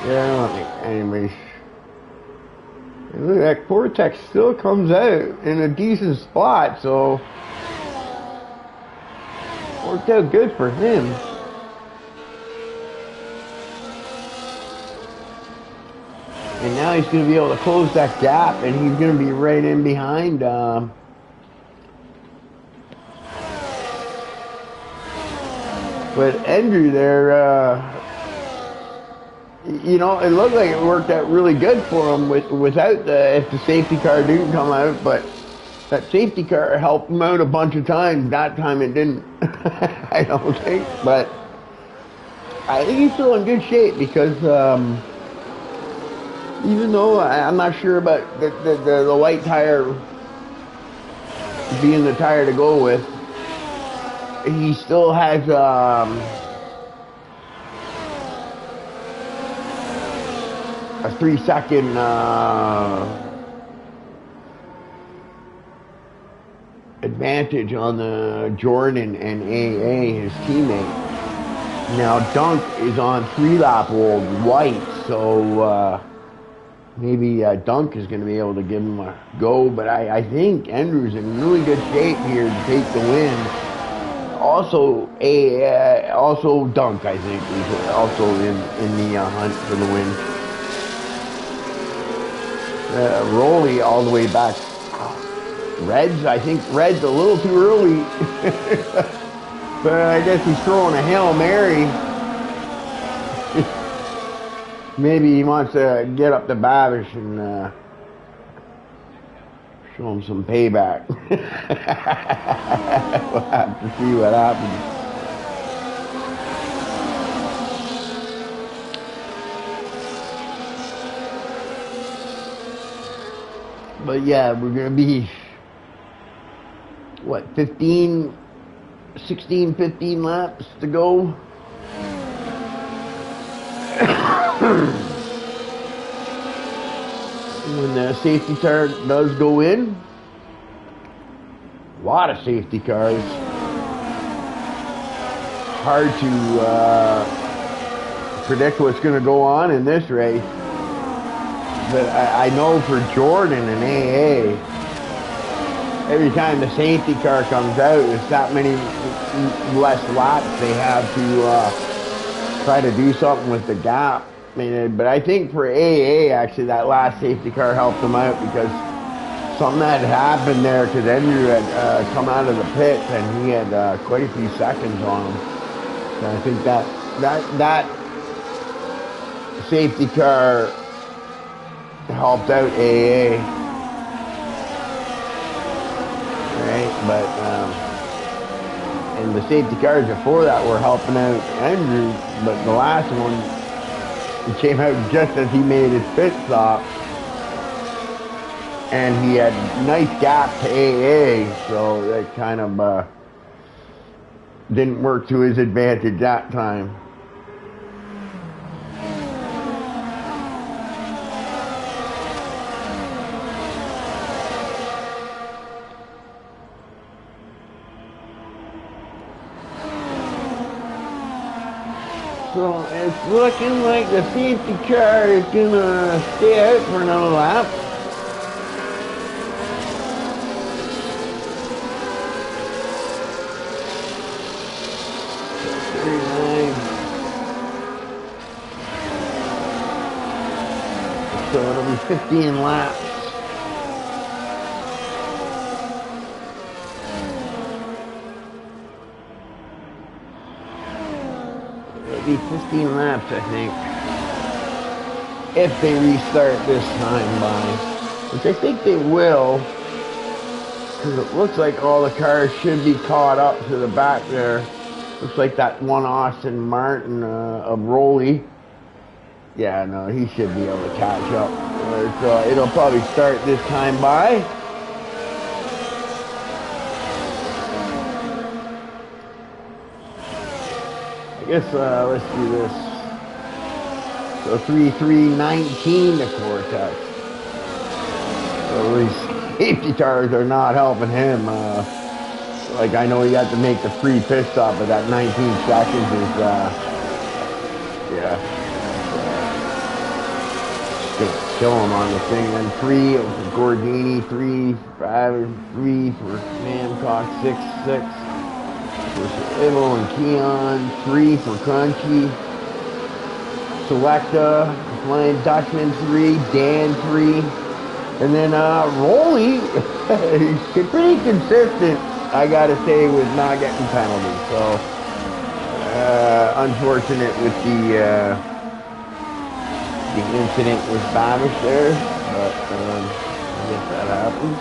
Yeah, I don't think anybody. Look, that Vortex still comes out in a decent spot, so worked out good for him. And now he's going to be able to close that gap, and he's going to be right in behind. But Andrew there, you know, it looked like it worked out really good for him without if the safety car didn't come out, but that safety car helped him out a bunch of times. That time it didn't, I don't think, but I think he's still in good shape because even though I'm not sure about the white tire being the tire to go with, he still has a 3-second advantage on the Jordan and AA, his teammate. Now Dunk is on 3-lap old white, so maybe Dunk is going to be able to give him a go, but I think Andrew's in really good shape here to take the win. Also, also Dunk, I think, is also in the hunt for the win. Rolly all the way back. Reds, I think Red's a little too early. But I guess he's throwing a Hail Mary. Maybe he wants to get up to Babish and show him some payback. We'll have to see what happens. But yeah, we're going to be, what, 15 laps to go. When the safety car does go in, a lot of safety cars. Hard to predict what's going to go on in this race. But I know for Jordan and AA, every time the safety car comes out, there's that many less laps they have to try to do something with the gap. I mean, but I think for AA, actually, that last safety car helped them out because something had happened there because Andrew had come out of the pit and he had quite a few seconds on him. So I think that safety car helped out AA, right? But and the safety cars before that were helping out Andrew, but the last one, it came out just as he made his pit stop, and he had nice gap to AA, so that kind of didn't work to his advantage that time. So it's looking like the safety car is gonna stay out for another lap. so it'll be 15 laps. It'll be 15 laps, I think, if they restart this time by, which I think they will, because it looks like all the cars should be caught up to the back there. Looks like that one Austin Martin of Rolly. Yeah, no, he should be able to catch up. So it'll probably start this time by. I guess let's do this. So 3-3-19 to Cortex. So these safety cars are not helping him. Like, I know he had to make the free pit stop, but that 19 seconds is, yeah. Gonna kill him on the thing. Then 3 for Gordini, 3, 5, 3 for Mancock, 6 for Ivo and Keon, 3 for Crunchy, Selecta, Flying Dutchman 3, Dan 3, and then Rolly, he's pretty consistent, I gotta say, with not getting penalties. So unfortunate with the incident with Babish there, but I guess that happens.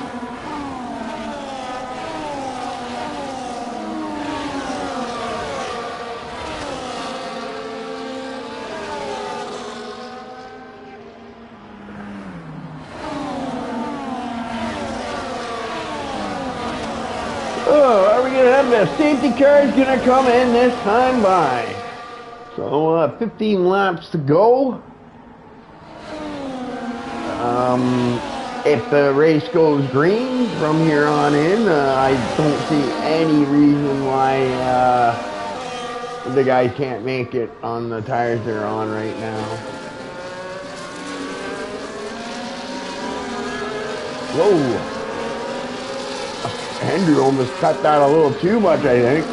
Oh, are we gonna have the safety cars gonna come in this time by? So 15 laps to go. If the race goes green from here on in, I don't see any reason why the guys can't make it on the tires they're on right now. Whoa! Andrew almost cut that a little too much, I think.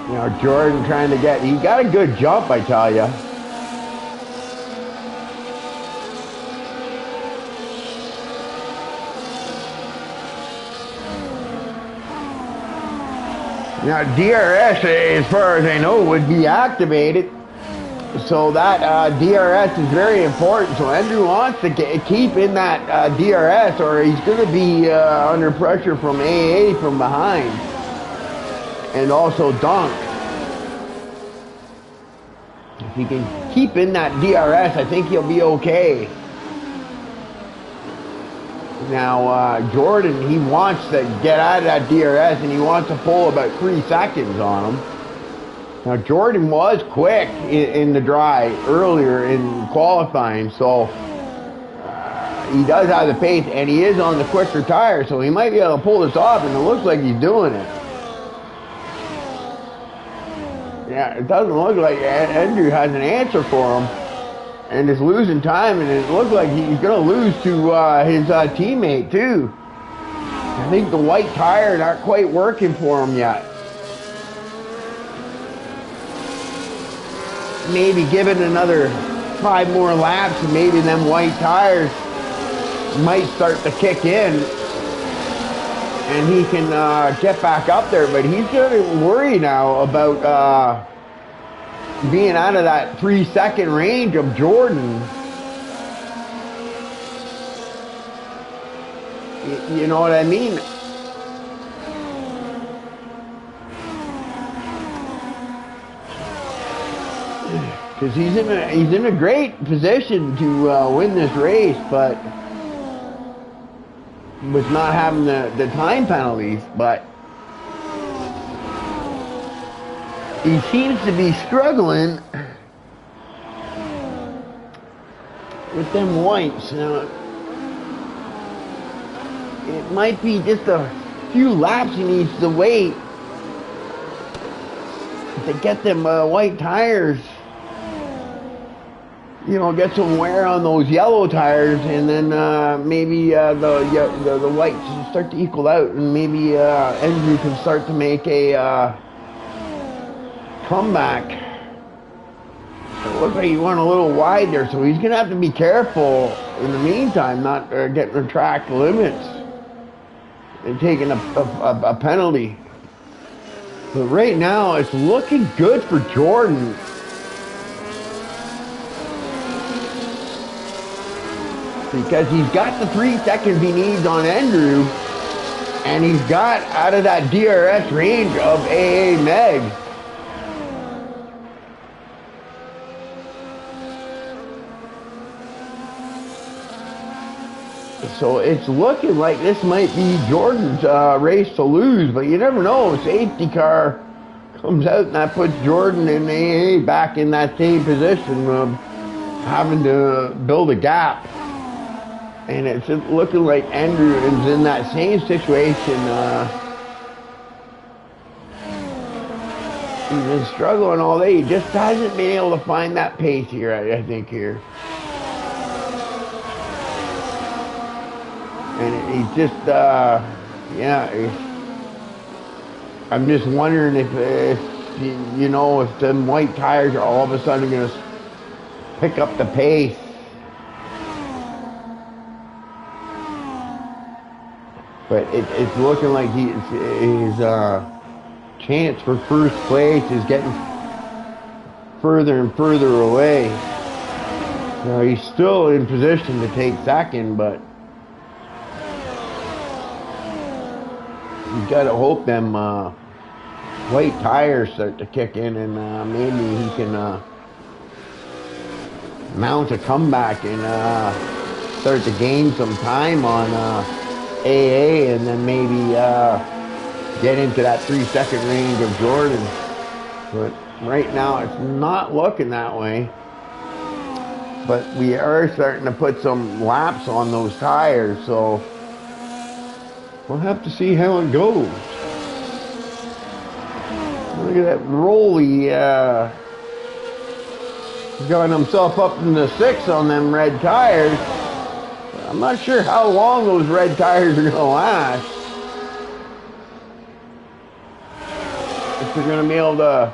You know, Jordan trying to get, he got a good jump, I tell you. Now, DRS, as far as I know, would be activated. So that DRS is very important. So Andrew wants to keep in that DRS, or he's going to be under pressure from AA from behind. And also Dunk. If he can keep in that DRS, I think he'll be okay. Now, Jordan, he wants to get out of that DRS, and he wants to pull about 3 seconds on him. Now, Jordan was quick in the dry earlier in qualifying, so he does have the pace, and he is on the quicker tire, so he might be able to pull this off, and it looks like he's doing it. Yeah, it doesn't look like Andrew has an answer for him. And is losing time, and it looks like he's going to lose to his teammate, too. I think the white tire not quite working for him yet. Maybe give it another 5 more laps, and maybe them white tires might start to kick in, and he can get back up there. But he's going to worry now about being out of that 3-second range of Jordan. You know what I mean? Because he's in a great position to win this race, but with not having the time penalties, but he seems to be struggling with them whites. Now, it might be just a few laps he needs to wait to get them white tires you know, get some wear on those yellow tires, and then maybe the whites start to equal out, and maybe Andrew can start to make a comeback. It looks like he went a little wide there, so he's going to have to be careful in the meantime, not getting the track limits and taking a penalty. But right now, it's looking good for Jordan. Because he's got the 3 seconds he needs on Andrew, and he's got out of that DRS range of AA Meg. So it's looking like this might be Jordan's race to lose, but you never know. A safety car comes out and that puts Jordan and AA back in that same position of having to build a gap. And it's looking like Andrew is in that same situation. He's been struggling all day. He just hasn't been able to find that pace here, I think, here. And he's just, I'm just wondering if you know, if the white tires are all of a sudden going to pick up the pace. But it's looking like his chance for first place is getting further and further away. Now he's still in position to take second, but you gotta hope them white tires start to kick in, and maybe he can mount a comeback and start to gain some time on AA, and then maybe get into that 3-second range of Jordan. But right now it's not looking that way. But we are starting to put some laps on those tires, so we'll have to see how it goes. Look at that Rolly. Got himself up in the 6 on them red tires. I'm not sure how long those red tires are going to last. If they're going to be able to,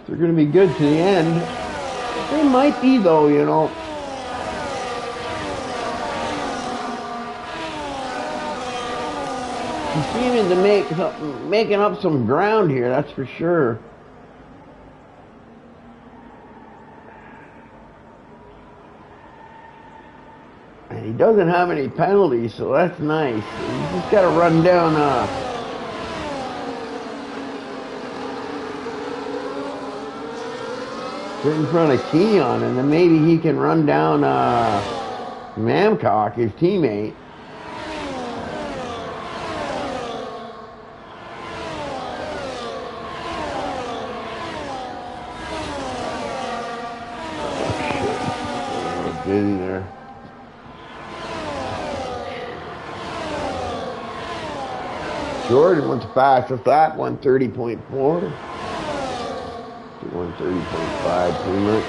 if they're going to be good to the end. They might be, though, you know. He's seeming to making up some ground here, that's for sure. And he doesn't have any penalties, so that's nice. He's just got to run down get in front of Keon, and then maybe he can run down Mamcock, his teammate. Busy there. Jordan went the fastest lap, 130.4. 130.5 pretty much.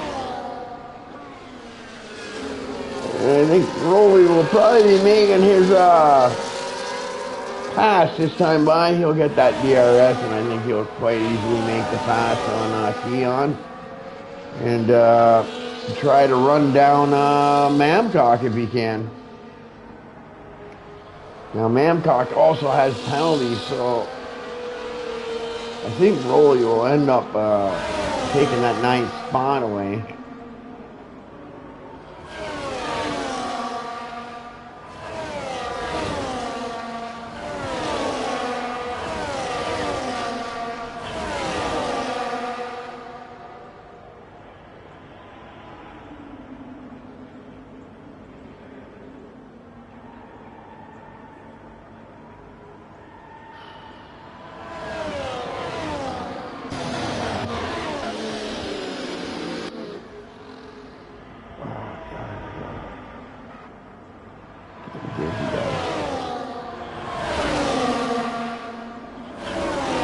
And I think Rolly will probably be making his pass this time by. He'll get that DRS, and I think he'll quite easily make the pass on Keon. And try to run down Mamcock if he can. Now Mamcock also has penalties, so I think Rolly will end up taking that 9th spot away.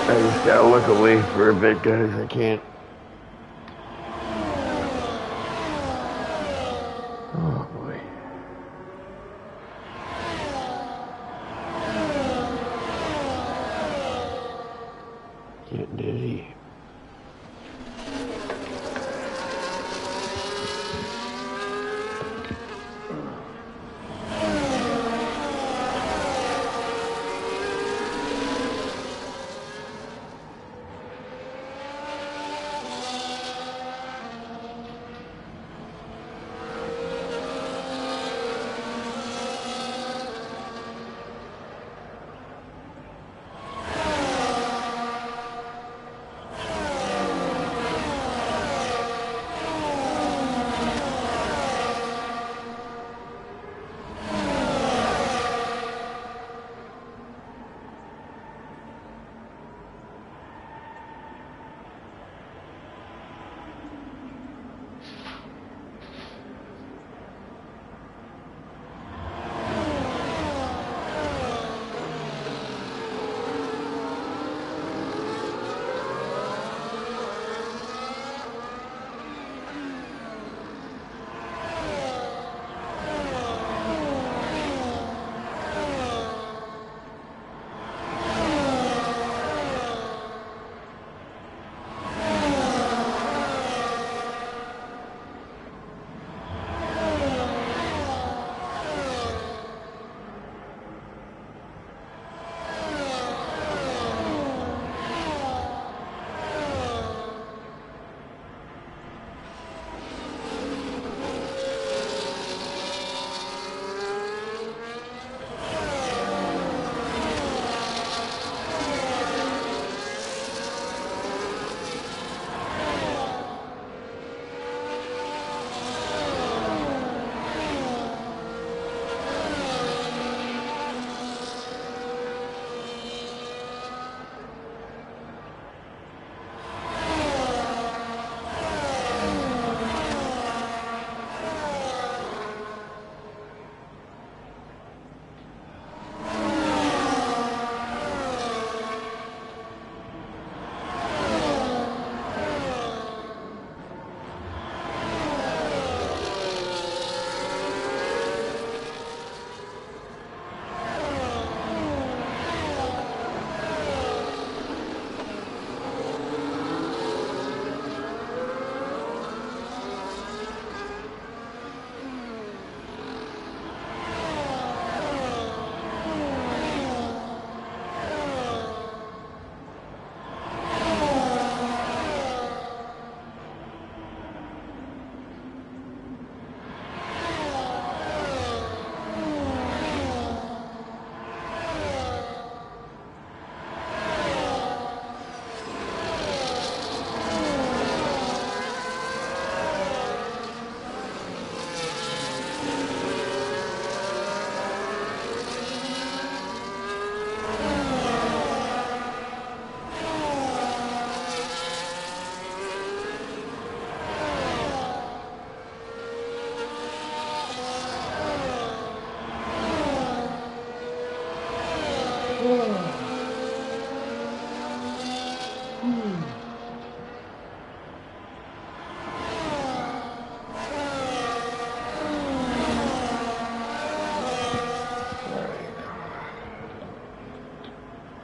I just gotta look away for a bit, guys. I can't. Getting dizzy.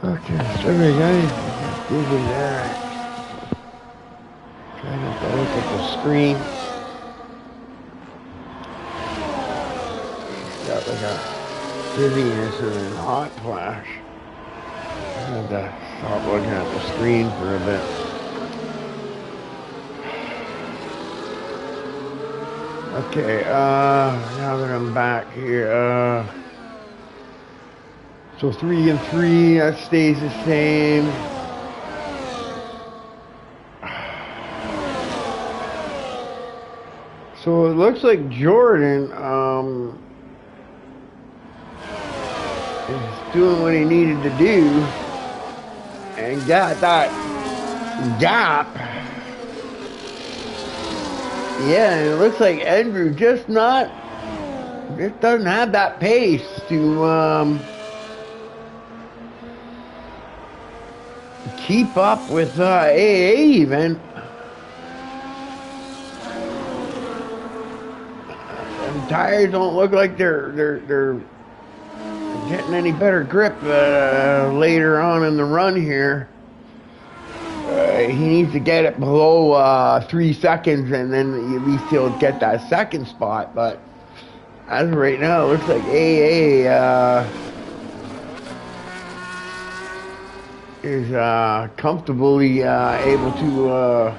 Okay, sorry guys, busy there. Trying not to look at the screen. Got like a dizziness and then hot flash. I had to stop looking at the screen for a bit. Okay, now that I'm back here, so 3 and 3, that stays the same. So it looks like Jordan is doing what he needed to do and got that gap. Yeah, and it looks like Andrew just doesn't have that pace to keep up with AA even. And tires don't look like they're getting any better grip later on in the run here. he needs to get it below 3 seconds, and then at least he'll get that second spot. But as of right now, it looks like AA is comfortably able to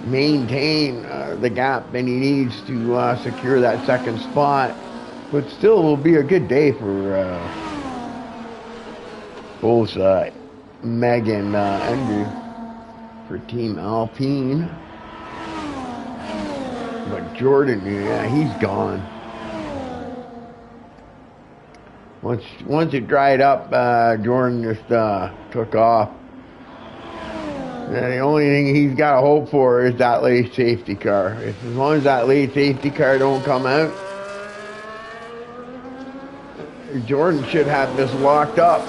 maintain the gap that he needs to secure that second spot. But still, it will be a good day for both Meg and Andrew for Team Alpine. But Jordan, yeah, he's gone. Once it dried up, Jordan just took off. And the only thing he's got to hope for is that late safety car. As long as that late safety car don't come out, Jordan should have this locked up.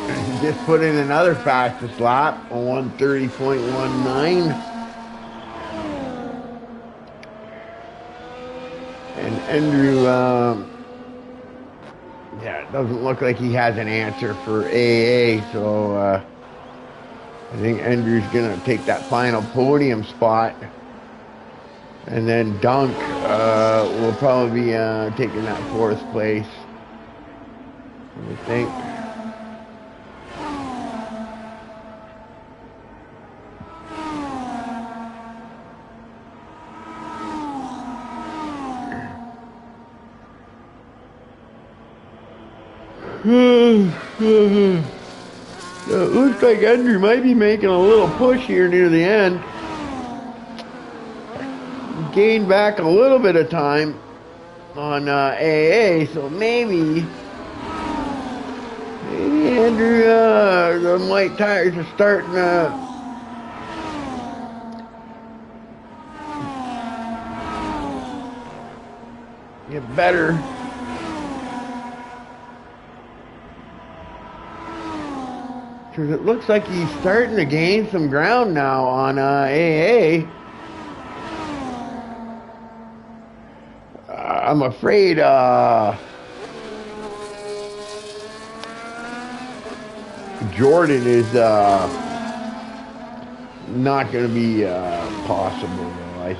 He just put in another fastest lap, a 1:30.19. And Andrew, yeah, it doesn't look like he has an answer for AA, so I think Andrew's going to take that final podium spot. And then Dunk will probably be taking that 4th place, I think. It looks like Andrew might be making a little push here near the end. Gained back a little bit of time on AA, so maybe Andrew, the light tires are starting to get better. Because it looks like he's starting to gain some ground now on AA. I'm afraid Jordan is not going to be possible. I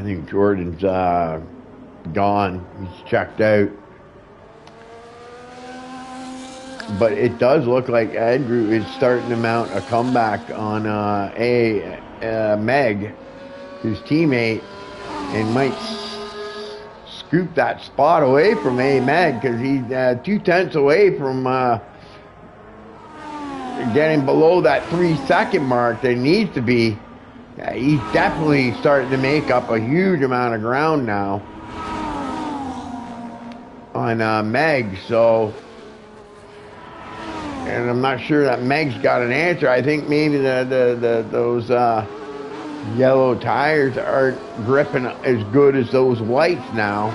think Jordan's gone. He's checked out. But it does look like Andrew is starting to mount a comeback on Meg, his teammate, and might scoop that spot away from Meg, because he's 2/10 away from getting below that 3-second mark that he needs to be. He's definitely starting to make up a huge amount of ground now on Meg, so. And I'm not sure that Meg's got an answer. I think maybe those yellow tires aren't gripping as good as those whites now.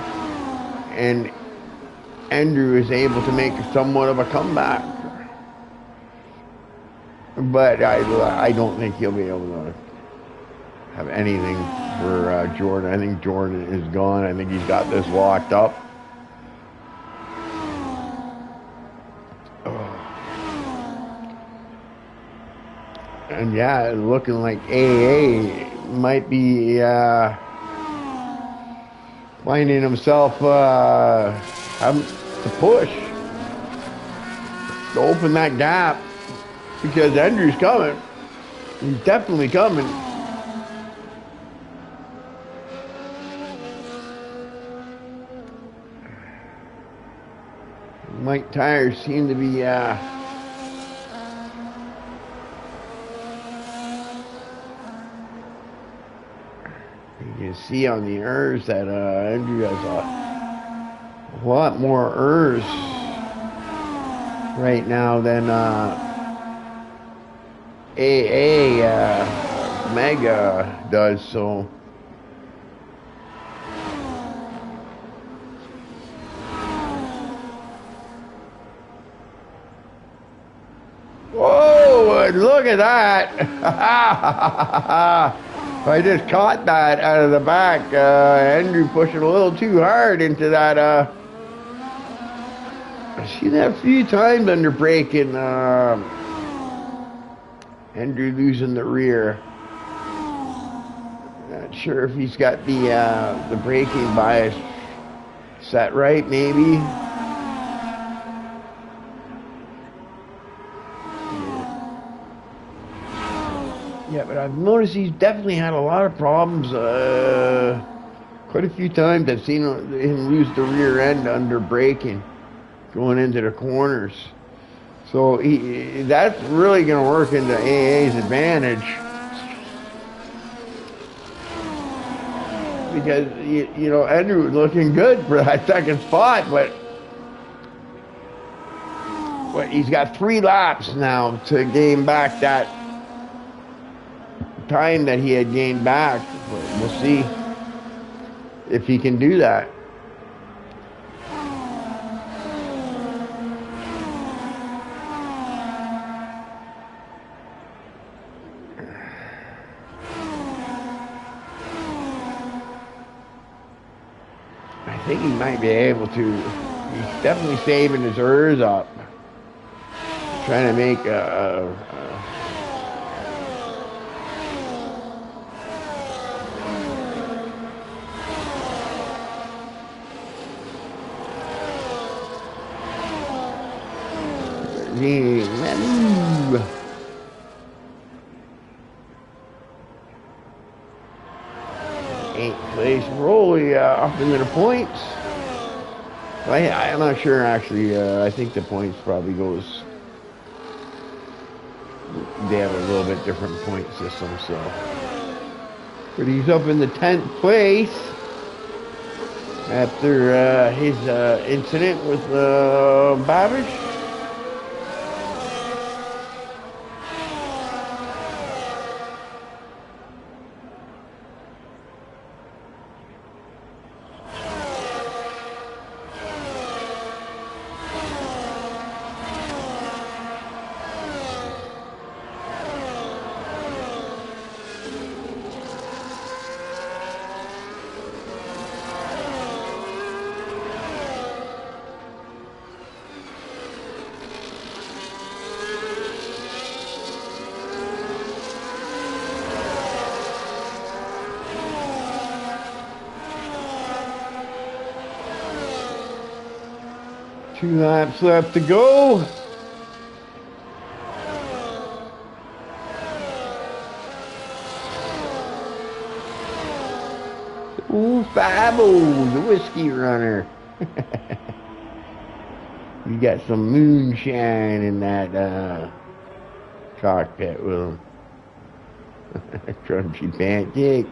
And Andrew is able to make somewhat of a comeback. But I don't think he'll be able to have anything for Jordan. I think Jordan is gone. I think he's got this locked up. And yeah, looking like AA might be finding himself having to push to open that gap, because Andrew's coming. He's definitely coming. Mike tires seem to be you can see on the ERS that Andrew has a lot more ERS right now than AA Mega does, so whoa, look at that. I just caught that out of the back. Andrew pushing a little too hard into that I've seen that a few times under braking. Andrew losing the rear. Not sure if he's got the braking bias set right, maybe. Yeah, but I've noticed he's definitely had a lot of problems. Quite a few times I've seen him lose the rear end under braking, going into the corners. So that's really going to work into AA's advantage. Because, you know, Andrew looking good for that second spot, but he's got 3 laps now to gain back that time that he had gained back. But we'll see if he can do that. I think he might be able to. He's definitely saving his ERS up. Trying to make eighth place Rolly up into the points. I'm not sure actually. I think the points probably goes. They have a little bit different point system, so. But he's up in the 10th place after his incident with Babbage. Two laps left to go. Ooh, Fabo, the whiskey runner. You got some moonshine in that cockpit with him. Crunchy pancake.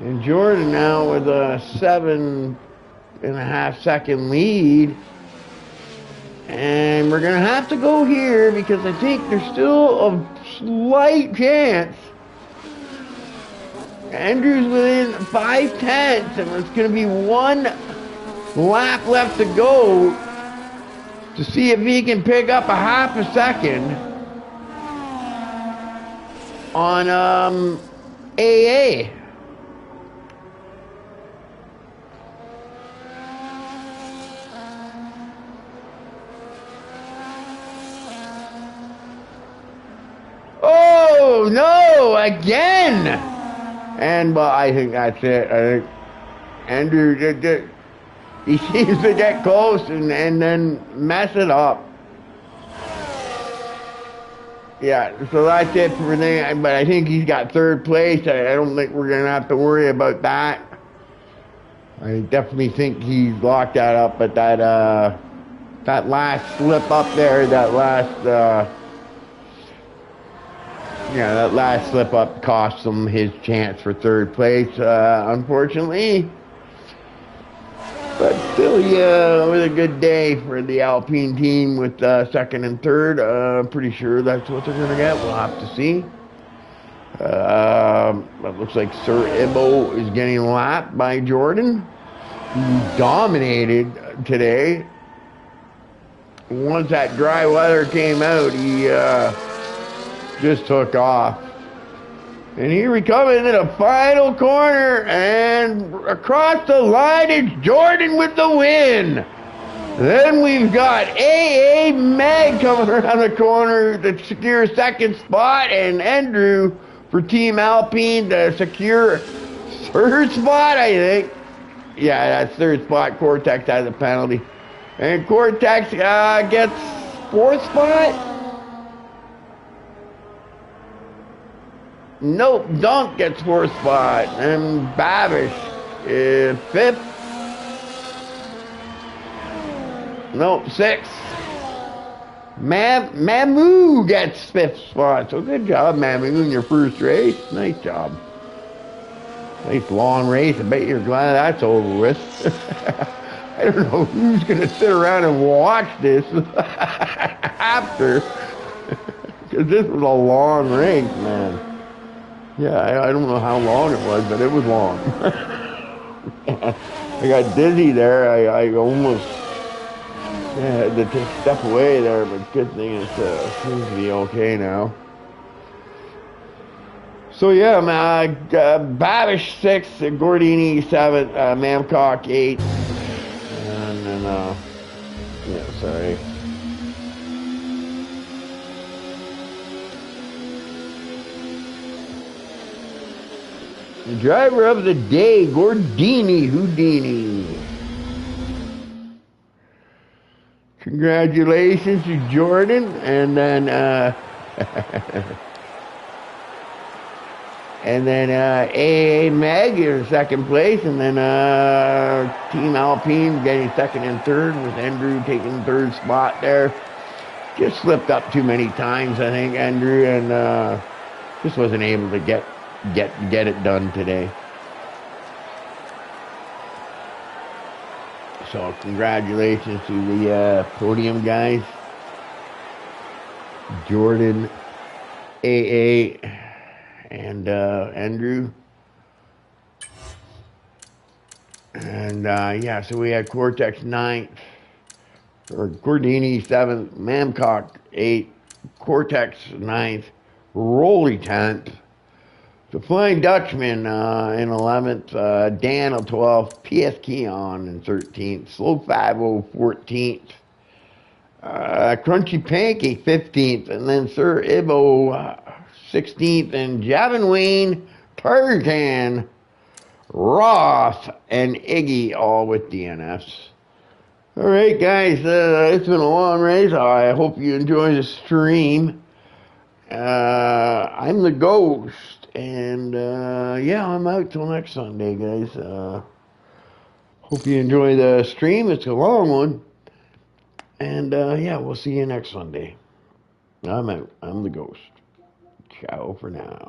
And Jordan now with a 7.5 second lead. And we're going to have to go here because I think there's still a slight chance. Andrew's within 5/10, and it's going to be 1 lap left to go to see if he can pick up a half a second on AA. Oh, no, again. And I think that's it. I think Andrew, he seems to get close and then mess it up. Yeah, so that's it for me. But I think he's got 3rd place. I don't think we're going to have to worry about that. I definitely think he's locked that up. But that last slip up there, that last slip up cost him his chance for 3rd place, unfortunately. But still, yeah, it was a good day for the Alpine team with 2nd and 3rd. I'm pretty sure that's what they're going to get. We'll have to see. It looks like Sir Ibo is getting lapped by Jordan, who dominated today. Once that dry weather came out, he just took off. And here we come into the final corner, and across the line is Jordan with the win. Then we've got AA Mag coming around the corner to secure second spot, and Andrew for Team Alpine to secure third spot, I think. Yeah, that's third spot. Cortex has a penalty. And Cortex gets fourth spot. Nope, Dunk gets fourth spot. And Babish is fifth. Nope, sixth. Mamu gets fifth spot. So good job, Mamu, in your first race. Nice job. Nice long race. I bet you're glad that's over with. I don't know who's going to sit around and watch this after. Because this was a long race, man. Yeah, I don't know how long it was, but it was long. I got dizzy there. I almost had to just step away there, but good thing it seems to be okay now. So yeah, Babish 6, Gordini 7, Mamcock 8, and then, yeah, sorry. The driver of the day, Gordini Houdini. Congratulations to Jordan, and then, and then AA Mag in second place, and then Team Alpine getting second and third, with Andrew taking third spot there. Just slipped up too many times, I think, Andrew, and just wasn't able to get it done today. So congratulations to the podium guys, Jordan, AA, and Andrew. And yeah, so we had Cortex 9th, or Gordini 7th, Mamcock 8th, Cortex 9th, Rolly 10th, the Flying Dutchman in 11th, Dan 12th, PS Keon in 13th, Slow 50 14th, Crunchy Pancake 15th, and then Sir Ibo 16th, and Javin Wayne, Tarzan, Roth, and Iggy all with DNFs. All right, guys, it's been a long race. I hope you enjoy the stream. I'm the Ghost, and yeah, I'm out till next Sunday, guys. Hope you enjoy the stream. It's a long one, and yeah, we'll see you next Sunday. I'm out. I'm the Ghost. Ciao for now.